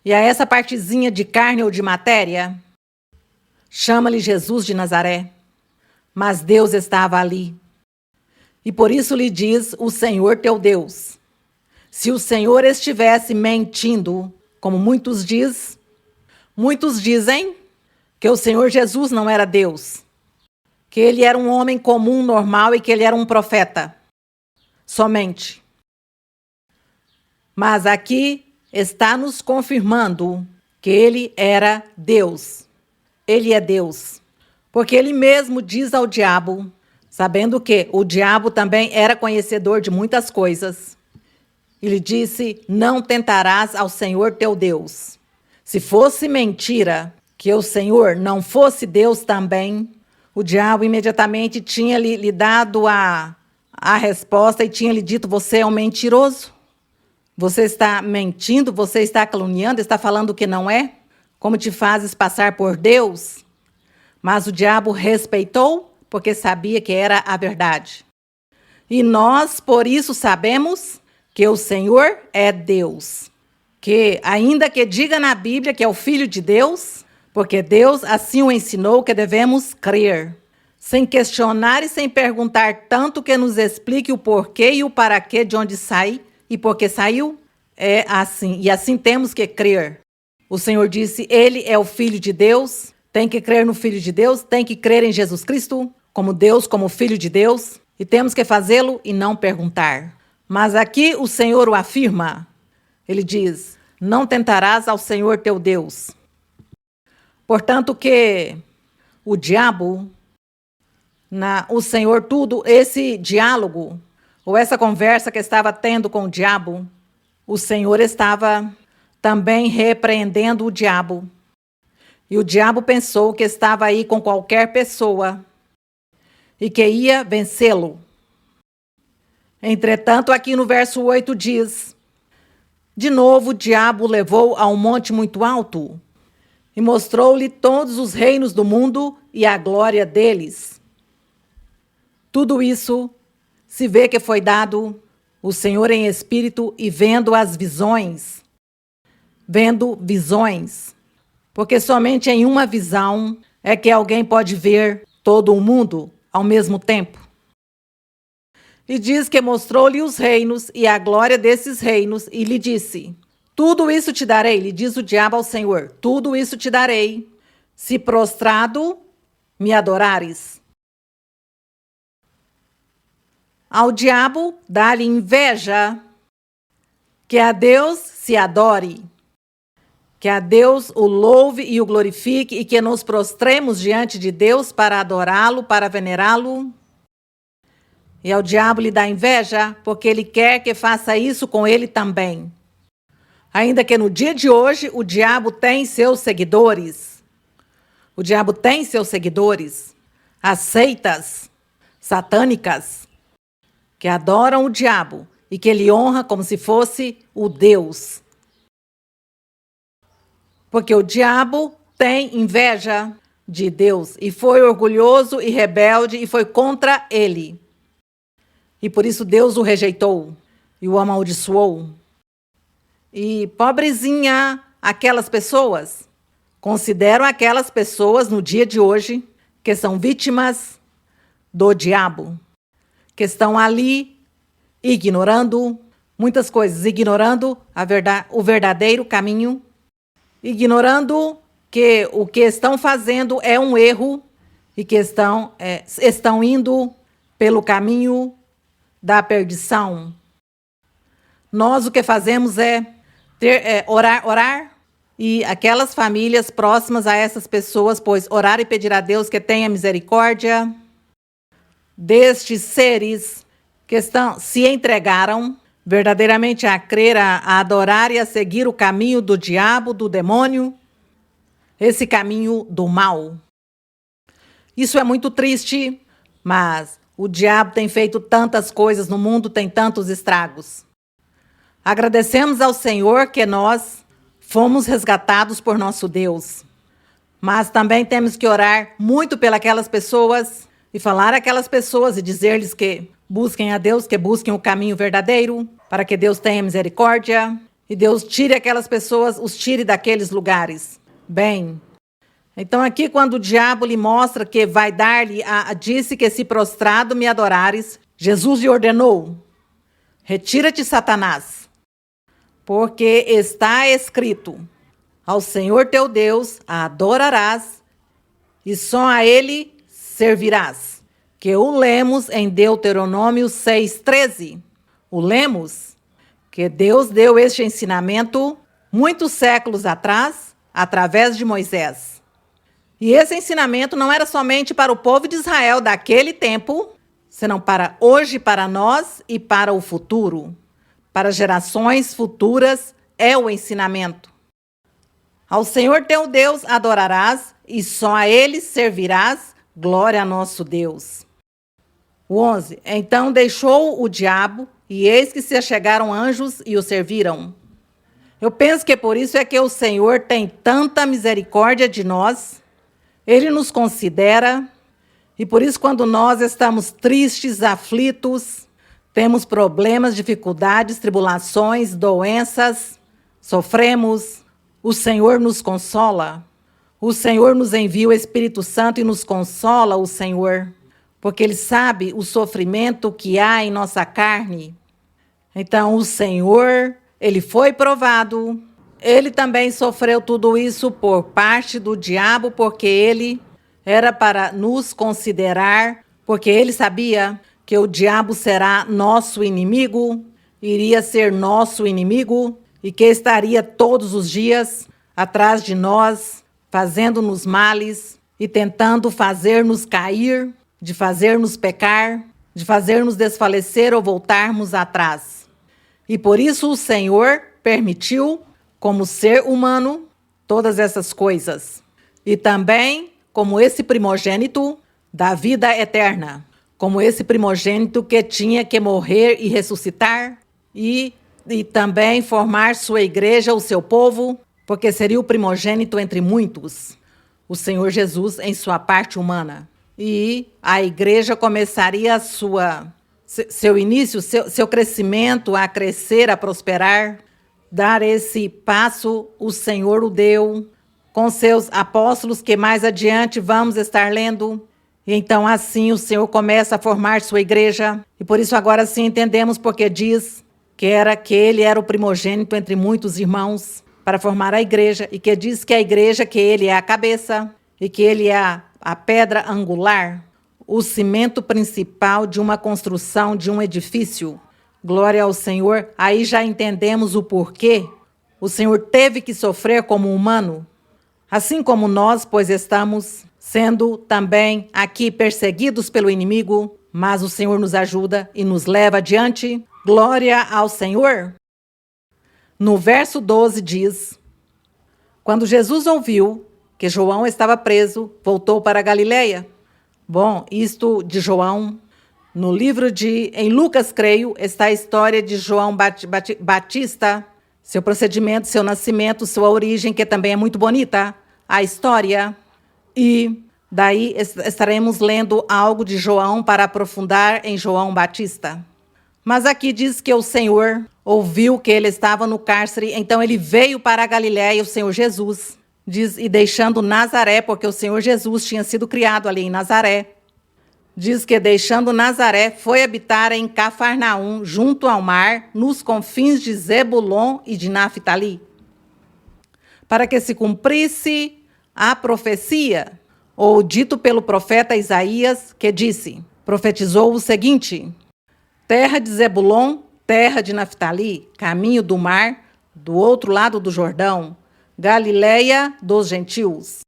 E a essa partezinha de carne ou de matéria, chama-lhe Jesus de Nazaré. Mas Deus estava ali. E por isso lhe diz o Senhor teu Deus. Se o Senhor estivesse mentindo, como muitos dizem que o Senhor Jesus não era Deus, que ele era um homem comum, normal e que ele era um profeta. Somente. Mas aqui está nos confirmando que ele era Deus. Ele é Deus. Porque ele mesmo diz ao diabo, sabendo que o diabo também era conhecedor de muitas coisas. Ele disse, não tentarás ao Senhor teu Deus. Se fosse mentira que o Senhor não fosse Deus também, o diabo imediatamente tinha lhe dado a resposta e tinha lhe dito, você é um mentiroso. Você está mentindo, você está caluniando, está falando o que não é? Como te fazes passar por Deus? Mas o diabo respeitou, porque sabia que era a verdade. E nós, por isso, sabemos que o Senhor é Deus. Que, ainda que diga na Bíblia que é o Filho de Deus, porque Deus assim o ensinou que devemos crer, sem questionar e sem perguntar tanto que nos explique o porquê e o para quê de onde sai e por que saiu. É assim, e assim temos que crer. O Senhor disse, Ele é o Filho de Deus, tem que crer no Filho de Deus, tem que crer em Jesus Cristo, como Deus, como Filho de Deus, e temos que fazê-lo e não perguntar. Mas aqui o Senhor o afirma. Ele diz, não tentarás ao Senhor teu Deus. Portanto que o diabo, o Senhor tudo, esse diálogo, ou essa conversa que estava tendo com o diabo, o Senhor estava também repreendendo o diabo. E o diabo pensou que estava aí com qualquer pessoa e que ia vencê-lo. Entretanto, aqui no verso 8 diz, de novo o diabo o levou a um monte muito alto e mostrou-lhe todos os reinos do mundo e a glória deles. Tudo isso se vê que foi dado o Senhor em espírito e vendo as visões. Vendo visões. Porque somente em uma visão é que alguém pode ver todo o mundo ao mesmo tempo. E diz que mostrou-lhe os reinos e a glória desses reinos e lhe disse, tudo isso te darei, lhe diz o diabo ao Senhor, tudo isso te darei, se prostrado me adorares. Ao diabo dá-lhe inveja que a Deus se adore, que a Deus o louve e o glorifique e que nos prostremos diante de Deus para adorá-lo, para venerá-lo. E ao diabo lhe dá inveja porque ele quer que faça isso com ele também. Ainda que no dia de hoje o diabo tem seus seguidores. O diabo tem seus seguidores, as seitas satânicas, que adoram o diabo e que ele honra como se fosse o Deus. Porque o diabo tem inveja de Deus e foi orgulhoso e rebelde e foi contra ele. E por isso Deus o rejeitou e o amaldiçoou. E pobrezinha aquelas pessoas, consideram aquelas pessoas no dia de hoje que são vítimas do diabo, que estão ali ignorando muitas coisas, ignorando o verdadeiro caminho, ignorando que o que estão fazendo é um erro e que estão indo pelo caminho da perdição. Nós o que fazemos é orar, e aquelas famílias próximas a essas pessoas, pois orar e pedir a Deus que tenha misericórdia destes seres que se entregaram verdadeiramente a crer, a adorar e a seguir o caminho do diabo, do demônio, esse caminho do mal. Isso é muito triste, mas o diabo tem feito tantas coisas no mundo, tem tantos estragos. Agradecemos ao Senhor que nós fomos resgatados por nosso Deus. Mas também temos que orar muito pelas pessoas e falar àquelas pessoas e dizer-lhes que busquem a Deus, que busquem o caminho verdadeiro, para que Deus tenha misericórdia e Deus tire aquelas pessoas, os tire daqueles lugares. Bem, então aqui quando o diabo lhe mostra que vai dar-lhe, disse que se prostrado me adorares, Jesus lhe ordenou: retira-te, Satanás, porque está escrito: ao Senhor teu Deus adorarás e só a ele servirás. Que o lemos em Deuteronômio 6,13. O lemos que Deus deu este ensinamento muitos séculos atrás, através de Moisés. E esse ensinamento não era somente para o povo de Israel daquele tempo, senão para hoje, para nós e para o futuro. Para gerações futuras é o ensinamento. Ao Senhor teu Deus adorarás e só a ele servirás. Glória a nosso Deus. O 11. Então deixou o diabo, e eis que se achegaram anjos e o serviram. Eu penso que por isso é que o Senhor tem tanta misericórdia de nós. Ele nos considera, e por isso quando nós estamos tristes, aflitos, temos problemas, dificuldades, tribulações, doenças, sofremos, o Senhor nos consola. O Senhor nos envia o Espírito Santo e nos consola, o Senhor, porque Ele sabe o sofrimento que há em nossa carne. Então, o Senhor, Ele foi provado, Ele também sofreu tudo isso por parte do diabo, porque Ele era para nos considerar, porque Ele sabia que o diabo será nosso inimigo, iria ser nosso inimigo, e que estaria todos os dias atrás de nós, fazendo-nos males e tentando fazer-nos cair, de fazer-nos pecar, de fazer-nos desfalecer ou voltarmos atrás. E por isso o Senhor permitiu, como ser humano, todas essas coisas. E também como esse primogênito da vida eterna, como esse primogênito que tinha que morrer e ressuscitar e também formar sua igreja, o seu povo, porque seria o primogênito entre muitos, o Senhor Jesus em sua parte humana. E a igreja começaria seu início, seu crescimento, a crescer, a prosperar, dar esse passo, o Senhor o deu, com seus apóstolos, que mais adiante vamos estar lendo. E então assim o Senhor começa a formar sua igreja, e por isso agora sim entendemos porque diz que ele era o primogênito entre muitos irmãos, para formar a igreja, e que diz que a igreja, que ele é a cabeça, e que ele é a pedra angular, o cimento principal de uma construção, de um edifício. Glória ao Senhor. Aí já entendemos o porquê o Senhor teve que sofrer como humano, assim como nós, pois estamos sendo também aqui perseguidos pelo inimigo, mas o Senhor nos ajuda e nos leva adiante. Glória ao Senhor. No verso 12 diz: quando Jesus ouviu que João estava preso, voltou para a Galileia. Bom, isto de João, no livro em Lucas, creio, está a história de João Batista, seu procedimento, seu nascimento, sua origem, que também é muito bonita, a história. E daí estaremos lendo algo de João para aprofundar em João Batista. Mas aqui diz que o Senhor ouviu que ele estava no cárcere, então ele veio para a Galiléia, o Senhor Jesus. Diz, e deixando Nazaré, porque o Senhor Jesus tinha sido criado ali em Nazaré. Diz que deixando Nazaré, foi habitar em Cafarnaum, junto ao mar, nos confins de Zebulon e de Naftali, para que se cumprisse a profecia, ou dito pelo profeta Isaías, que disse, profetizou o seguinte: terra de Zebulon, terra de Naftali, caminho do mar, do outro lado do Jordão, Galiléia dos gentios.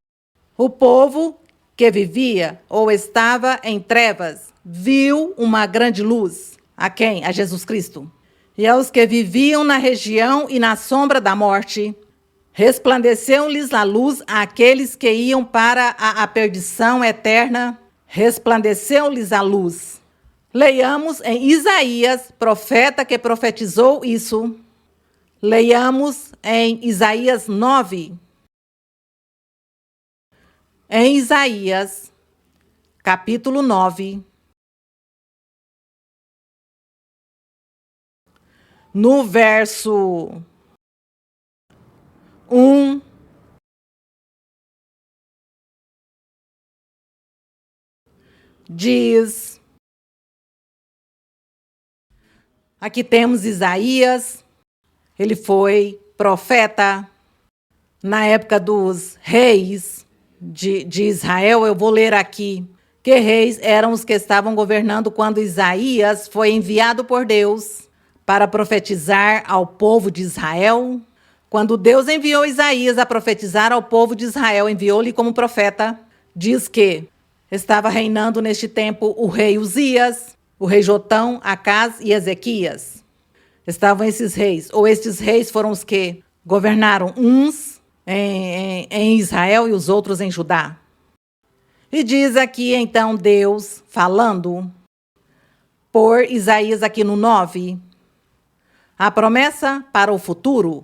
O povo que vivia ou estava em trevas viu uma grande luz. A quem? A Jesus Cristo. E aos que viviam na região e na sombra da morte, resplandeceu-lhes a luz. Àqueles que iam para a perdição eterna, resplandeceu-lhes a luz. Leiamos em Isaías, profeta que profetizou isso. Leiamos em Isaías 9. Em Isaías, capítulo 9, no verso 1, diz, aqui temos Isaías, ele foi profeta na época dos reis de Israel. Eu vou ler aqui que reis eram os que estavam governando quando Isaías foi enviado por Deus para profetizar ao povo de Israel. Quando Deus enviou Isaías a profetizar ao povo de Israel, enviou-lhe como profeta, diz que estava reinando neste tempo o rei Uzias, o rei Jotão, Acás e Ezequias. Estavam esses reis, ou estes reis foram os que governaram uns em Israel e os outros em Judá. E diz aqui então Deus falando por Isaías aqui no 9, a promessa para o futuro,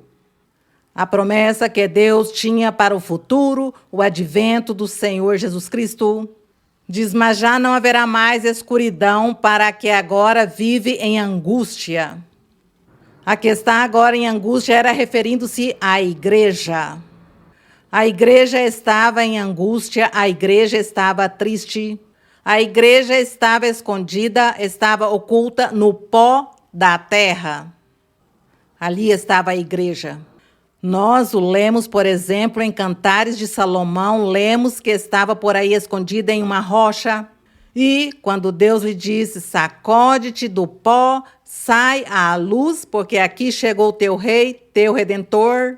a promessa que Deus tinha para o futuro, o advento do Senhor Jesus Cristo. Diz, mas já não haverá mais escuridão para a que agora vive em angústia. A que está agora em angústia era referindo-se à igreja. A igreja estava em angústia, a igreja estava triste, a igreja estava escondida, estava oculta no pó da terra. Ali estava a igreja. Nós o lemos, por exemplo, em Cantares de Salomão, lemos que estava por aí escondida em uma rocha. E quando Deus lhe disse, sacode-te do pó, sai à luz, porque aqui chegou teu rei, teu redentor,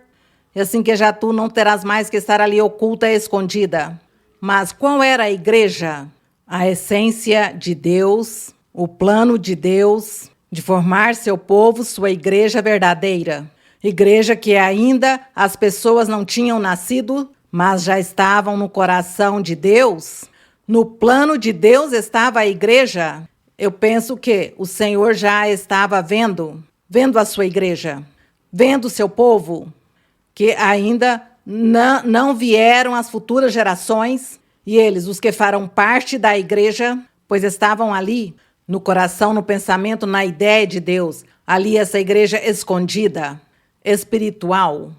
e assim que já tu não terás mais que estar ali oculta e escondida. Mas qual era a igreja? A essência de Deus, o plano de Deus, de formar seu povo, sua igreja verdadeira. Igreja que ainda as pessoas não tinham nascido, mas já estavam no coração de Deus. No plano de Deus estava a igreja. Eu penso que o Senhor já estava vendo a sua igreja, vendo o seu povo, que ainda não vieram as futuras gerações, e eles, os que farão parte da igreja, pois estavam ali, no coração, no pensamento, na ideia de Deus, ali essa igreja escondida, espiritual,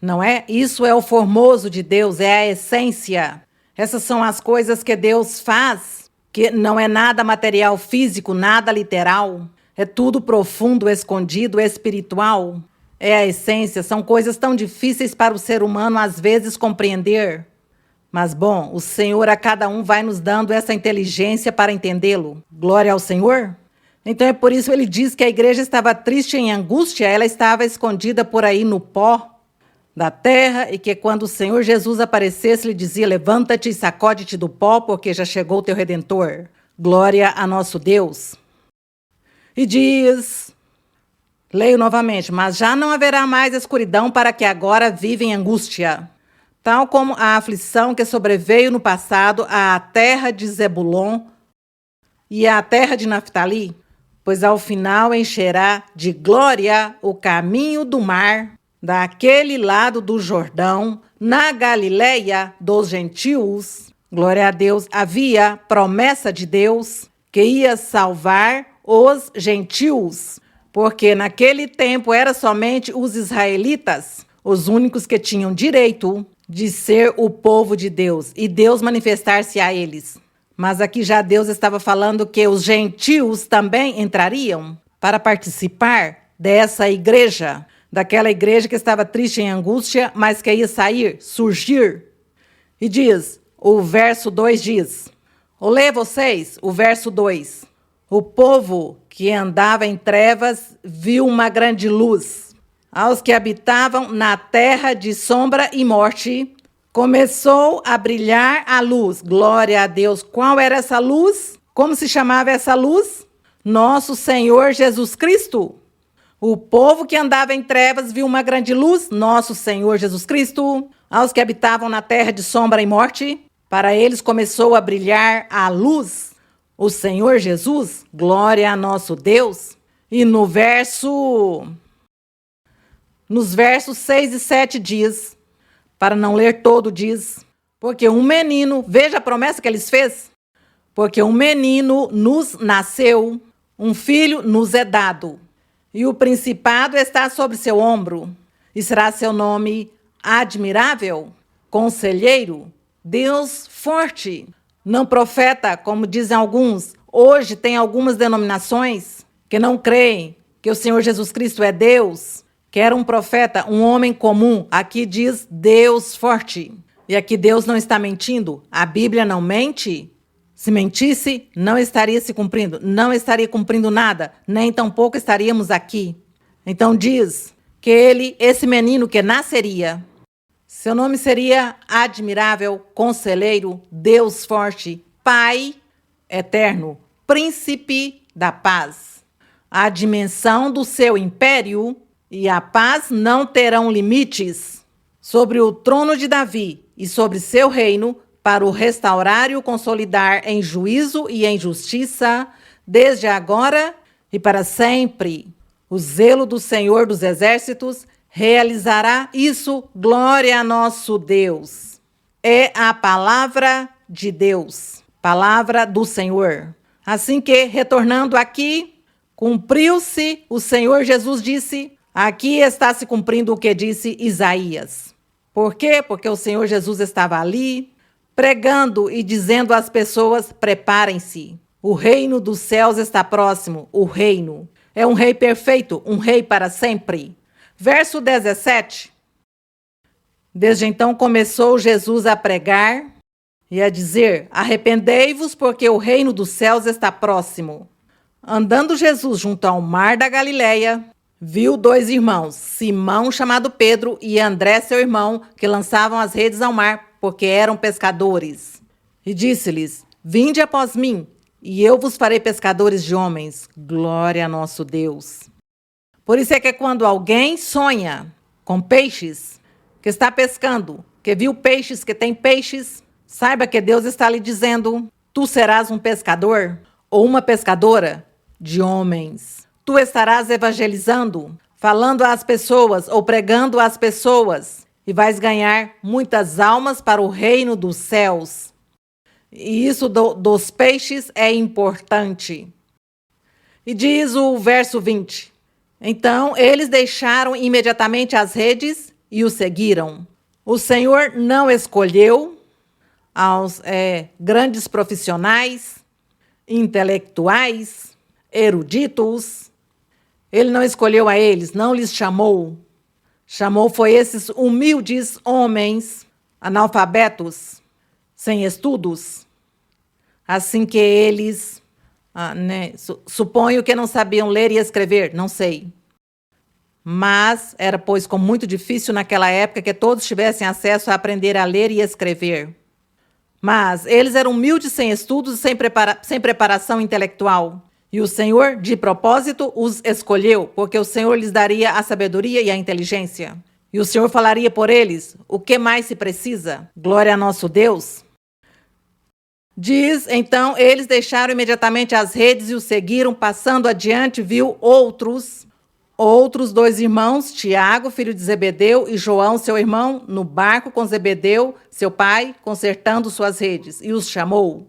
não é? Isso é o formoso de Deus, é a essência. Essas são as coisas que Deus faz, que não é nada material, físico, nada literal, é tudo profundo, escondido, espiritual. É a essência, são coisas tão difíceis para o ser humano às vezes compreender. Mas bom, o Senhor a cada um vai nos dando essa inteligência para entendê-lo. Glória ao Senhor. Então é por isso ele diz que a igreja estava triste em angústia, ela estava escondida por aí no pó da terra, e que quando o Senhor Jesus aparecesse, ele dizia, levanta-te e sacode-te do pó, porque já chegou o teu Redentor. Glória a nosso Deus. E diz, leio novamente, mas já não haverá mais escuridão para que agora vive em angústia, tal como a aflição que sobreveio no passado à terra de Zebulon e à terra de Naftali, pois ao final encherá de glória o caminho do mar, daquele lado do Jordão, na Galiléia dos gentios. Glória a Deus. Havia promessa de Deus que ia salvar os gentios, porque naquele tempo era somente os israelitas, os únicos que tinham direito de ser o povo de Deus e Deus manifestar-se a eles. Mas aqui já Deus estava falando que os gentios também entrariam para participar dessa igreja, daquela igreja que estava triste em angústia, mas que ia sair, surgir. E diz, o verso 2 diz, vou ler vocês o verso 2. O povo que andava em trevas viu uma grande luz. Aos que habitavam na terra de sombra e morte, começou a brilhar a luz. Glória a Deus. Qual era essa luz? Como se chamava essa luz? Nosso Senhor Jesus Cristo. O povo que andava em trevas viu uma grande luz. Nosso Senhor Jesus Cristo. Aos que habitavam na terra de sombra e morte, para eles começou a brilhar a luz. O Senhor Jesus, glória a nosso Deus. E nos versos 6 e 7 diz, para não ler todo, diz, porque um menino, veja a promessa que eles fez, porque um menino nos nasceu, um filho nos é dado, e o principado está sobre seu ombro, e será seu nome admirável, conselheiro, Deus forte, não profeta, como dizem alguns. Hoje tem algumas denominações que não creem que o Senhor Jesus Cristo é Deus, que era um profeta, um homem comum. Aqui diz Deus forte. E aqui Deus não está mentindo. A Bíblia não mente. Se mentisse, não estaria se cumprindo. Não estaria cumprindo nada. Nem tampouco estaríamos aqui. Então diz que esse menino que nasceria, seu nome seria admirável, conselheiro, Deus forte, Pai eterno, príncipe da paz. A dimensão do seu império e a paz não terão limites sobre o trono de Davi e sobre seu reino, para o restaurar e o consolidar em juízo e em justiça, desde agora e para sempre. O zelo do Senhor dos Exércitos realizará isso. Glória a nosso Deus. É a palavra de Deus, palavra do Senhor. Assim que, retornando aqui, cumpriu-se, o Senhor Jesus disse, aqui está se cumprindo o que disse Isaías. Por quê? Porque o Senhor Jesus estava ali, pregando e dizendo às pessoas, preparem-se. O reino dos céus está próximo, o reino. É um rei perfeito, um rei para sempre. Verso 17. Desde então começou Jesus a pregar e a dizer, arrependei-vos porque o reino dos céus está próximo. Andando Jesus junto ao mar da Galileia, viu 2 irmãos, Simão chamado Pedro e André seu irmão, que lançavam as redes ao mar porque eram pescadores. E disse-lhes, vinde após mim e eu vos farei pescadores de homens. Glória a nosso Deus. Por isso é que quando alguém sonha com peixes, que está pescando, que viu peixes, que tem peixes, saiba que Deus está lhe dizendo, tu serás um pescador ou uma pescadora de homens. Tu estarás evangelizando, falando às pessoas ou pregando às pessoas e vais ganhar muitas almas para o reino dos céus. E isso dos peixes é importante. E diz o verso 20. Então, eles deixaram imediatamente as redes e o seguiram. O Senhor não escolheu aos grandes profissionais, intelectuais, eruditos. Ele não escolheu a eles, não lhes chamou. Chamou foi esses humildes homens, analfabetos, sem estudos. Assim que eles... suponho que não sabiam ler e escrever, não sei. Mas era, pois, com muito difícil naquela época que todos tivessem acesso a aprender a ler e escrever. Mas eles eram humildes, sem estudos e sem preparação intelectual. E o Senhor, de propósito, os escolheu, porque o Senhor lhes daria a sabedoria e a inteligência. E o Senhor falaria por eles o que mais se precisa. Glória a nosso Deus. Diz, então, eles deixaram imediatamente as redes e o seguiram, passando adiante, viu outros outros 2 irmãos, Tiago, filho de Zebedeu, e João, seu irmão, no barco com Zebedeu, seu pai, consertando suas redes, e os chamou.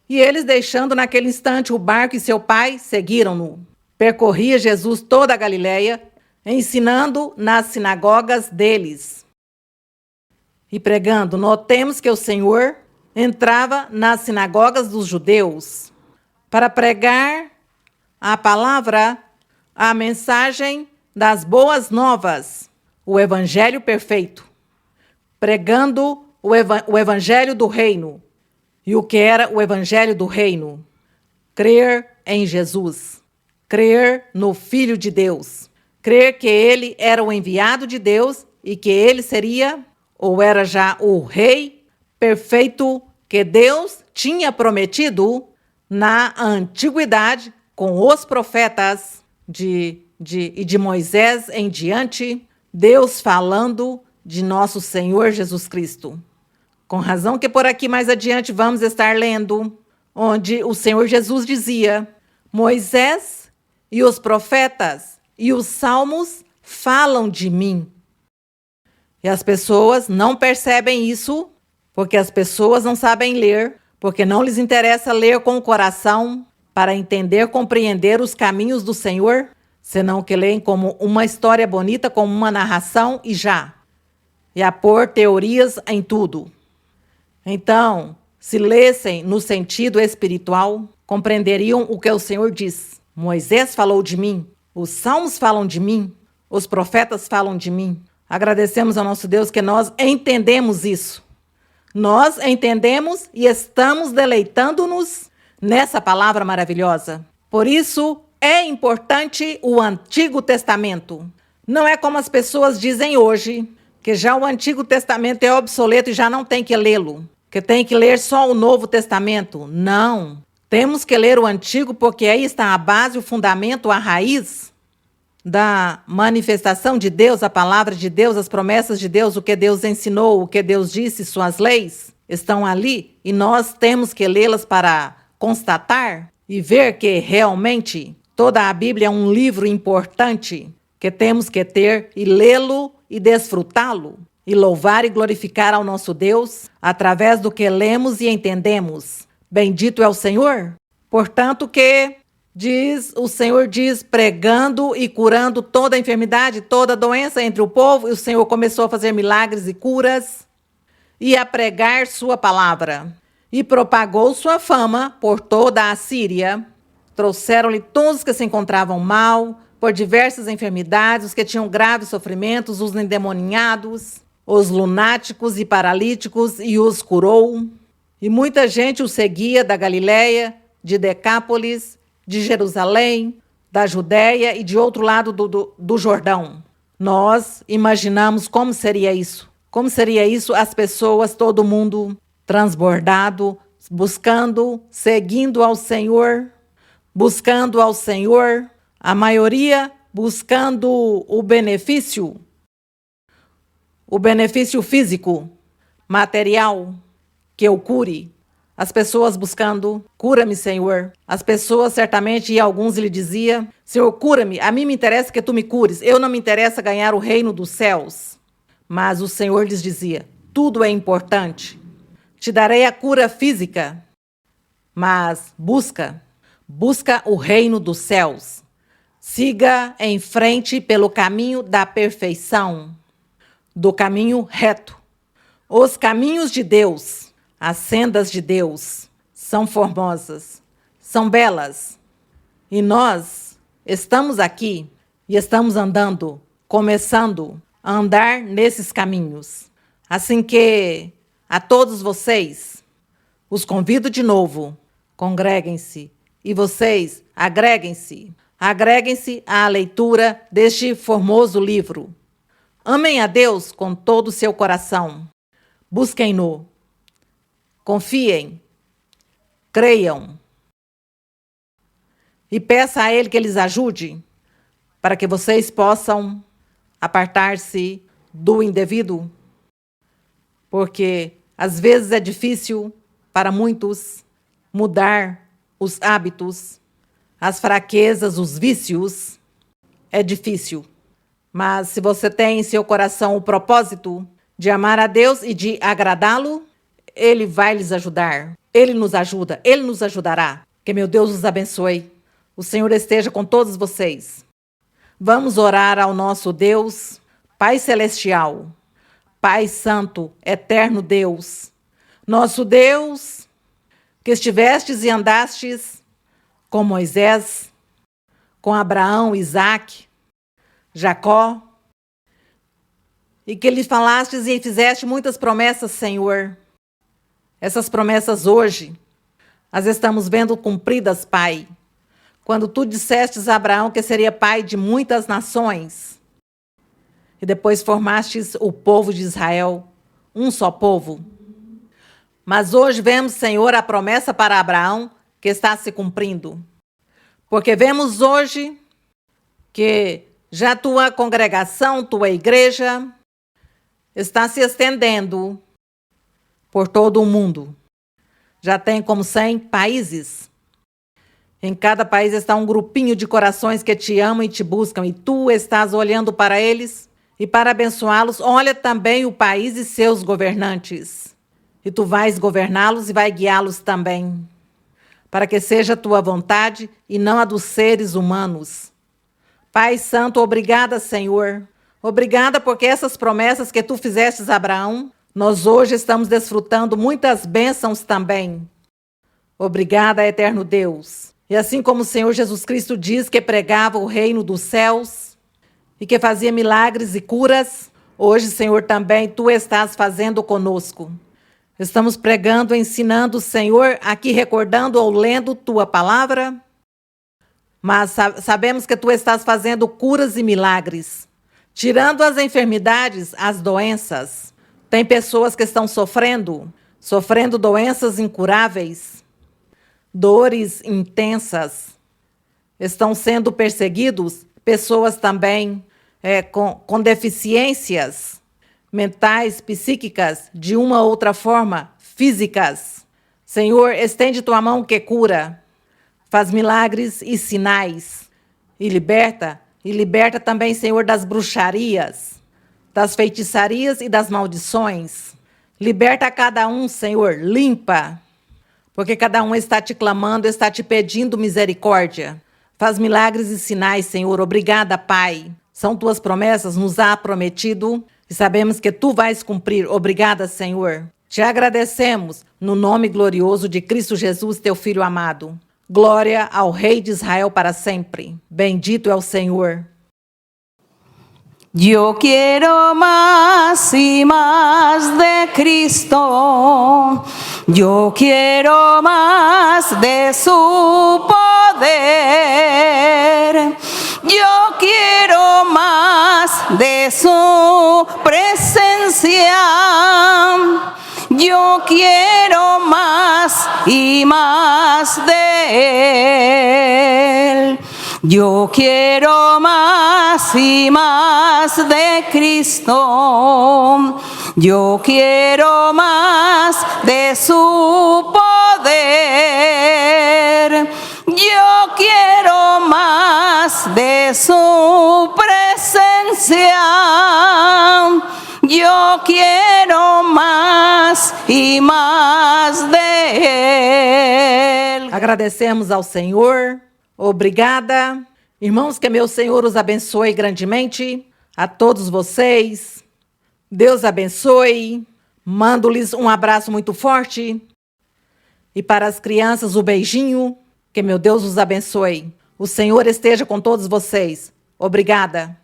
E eles, deixando naquele instante o barco e seu pai, seguiram-no. Percorria Jesus toda a Galileia, ensinando nas sinagogas deles e pregando. Notemos que o Senhor entrava nas sinagogas dos judeus para pregar a palavra, a mensagem das boas novas, o evangelho perfeito, pregando o evangelho do reino. E o que era o evangelho do reino? Crer em Jesus, crer no Filho de Deus, crer que ele era o enviado de Deus e que ele seria, ou era já o rei perfeito que Deus tinha prometido na antiguidade com os profetas de Moisés em diante, Deus falando de nosso Senhor Jesus Cristo. Com razão que por aqui mais adiante vamos estar lendo, onde o Senhor Jesus dizia: Moisés e os profetas e os salmos falam de mim. E as pessoas não percebem isso, porque as pessoas não sabem ler, porque não lhes interessa ler com o coração para entender, compreender os caminhos do Senhor, senão que leem como uma história bonita, como uma narração e já. E a pôr teorias em tudo. Então, se lessem no sentido espiritual, compreenderiam o que o Senhor diz. Moisés falou de mim, os salmos falam de mim, os profetas falam de mim. Agradecemos ao nosso Deus que nós entendemos isso. Nós entendemos e estamos deleitando-nos nessa palavra maravilhosa. Por isso, é importante o Antigo Testamento. Não é como as pessoas dizem hoje, que já o Antigo Testamento é obsoleto e já não tem que lê-lo, que tem que ler só o Novo Testamento. Não. Temos que ler o Antigo porque aí está a base, o fundamento, a raiz da manifestação de Deus, a palavra de Deus, as promessas de Deus, o que Deus ensinou, o que Deus disse, suas leis estão ali e nós temos que lê-las para constatar e ver que realmente toda a Bíblia é um livro importante que temos que ter e lê-lo e desfrutá-lo e louvar e glorificar ao nosso Deus através do que lemos e entendemos. Bendito é o Senhor. Portanto que o Senhor diz, pregando e curando toda a enfermidade, toda a doença entre o povo, e o Senhor começou a fazer milagres e curas e a pregar sua palavra. E propagou sua fama por toda a Síria. Trouxeram-lhe todos que se encontravam mal, por diversas enfermidades, os que tinham graves sofrimentos, os endemoniados, os lunáticos e paralíticos, e os curou. E muita gente o seguia da Galileia, de Decápolis, de Jerusalém, da Judéia e de outro lado do Jordão. Nós imaginamos como seria isso. Como seria isso, as pessoas, todo mundo transbordado, buscando, seguindo ao Senhor, a maioria buscando o benefício físico, material, que eu cure. As pessoas buscando, cura-me, Senhor. As pessoas certamente, e alguns lhe diziam, Senhor, cura-me, a mim me interessa que tu me cures, eu não me interessa ganhar o reino dos céus. Mas o Senhor lhes dizia, tudo é importante. Te darei a cura física, mas busca o reino dos céus. Siga em frente pelo caminho da perfeição, do caminho reto. Os caminhos de Deus, as sendas de Deus, são formosas, são belas. E nós estamos aqui e estamos andando, começando a andar nesses caminhos. Assim que a todos vocês, os convido de novo, congreguem-se e vocês agreguem-se à leitura deste formoso livro. Amem a Deus com todo o seu coração. Busquem-no. Confiem. Creiam. E peça a Ele que lhes ajude para que vocês possam apartar-se do indevido. Porque às vezes é difícil para muitos mudar os hábitos, as fraquezas, os vícios, é difícil. Mas se você tem em seu coração o propósito de amar a Deus e de agradá-lo, Ele vai lhes ajudar. Ele nos ajuda, Ele nos ajudará. Que meu Deus os abençoe. O Senhor esteja com todos vocês. Vamos orar ao nosso Deus, Pai Celestial, Pai Santo, Eterno Deus. Nosso Deus, que estivestes e andastes com Moisés, com Abraão, Isaque, Jacó, e que lhe falastes e fizeste muitas promessas, Senhor. Essas promessas hoje, as estamos vendo cumpridas, Pai. Quando tu dissestes a Abraão que seria pai de muitas nações, e depois formastes o povo de Israel, um só povo. Mas hoje vemos, Senhor, a promessa para Abraão que está se cumprindo. Porque vemos hoje que já tua congregação, tua igreja, está se estendendo por todo o mundo. Já tem como 100 países. Em cada país está um grupinho de corações que te amam e te buscam, e tu estás olhando para eles, e para abençoá-los, olha também o país e seus governantes. E tu vais governá-los e vai guiá-los também, para que seja a tua vontade e não a dos seres humanos. Pai Santo, obrigada, Senhor. Obrigada porque essas promessas que tu fizestes a Abraão, nós hoje estamos desfrutando muitas bênçãos também. Obrigada, Eterno Deus. E assim como o Senhor Jesus Cristo diz que pregava o reino dos céus e que fazia milagres e curas, hoje, Senhor, também tu estás fazendo conosco. Estamos pregando, ensinando, Senhor, aqui recordando ou lendo tua palavra, mas sabemos que tu estás fazendo curas e milagres, tirando as enfermidades, as doenças. Tem pessoas que estão sofrendo doenças incuráveis, dores intensas, estão sendo perseguidos, pessoas também com deficiências mentais, psíquicas, de uma ou outra forma, físicas. Senhor, estende tua mão que cura, faz milagres e sinais, e liberta também, Senhor, das bruxarias, das feitiçarias e das maldições. Liberta a cada um, Senhor, limpa, porque cada um está te clamando, está te pedindo misericórdia. Faz milagres e sinais, Senhor. Obrigada, Pai. São tuas promessas, nos há prometido e sabemos que tu vais cumprir. Obrigada, Senhor. Te agradecemos no nome glorioso de Cristo Jesus, teu Filho amado. Glória ao Rei de Israel para sempre. Bendito é o Senhor. Yo quiero más y más de Cristo, yo quiero más de su poder, yo quiero más de su presencia, yo quiero más y más de Él. Yo quiero más y más de Cristo. Yo quiero más de su poder. Yo quiero más de su presencia. Yo quiero más y más de Él. Agradecemos ao Senhor. Obrigada. Irmãos, que meu Senhor os abençoe grandemente. A todos vocês. Deus abençoe. Mando-lhes um abraço muito forte. E para as crianças, o beijinho. Que meu Deus os abençoe. O Senhor esteja com todos vocês. Obrigada.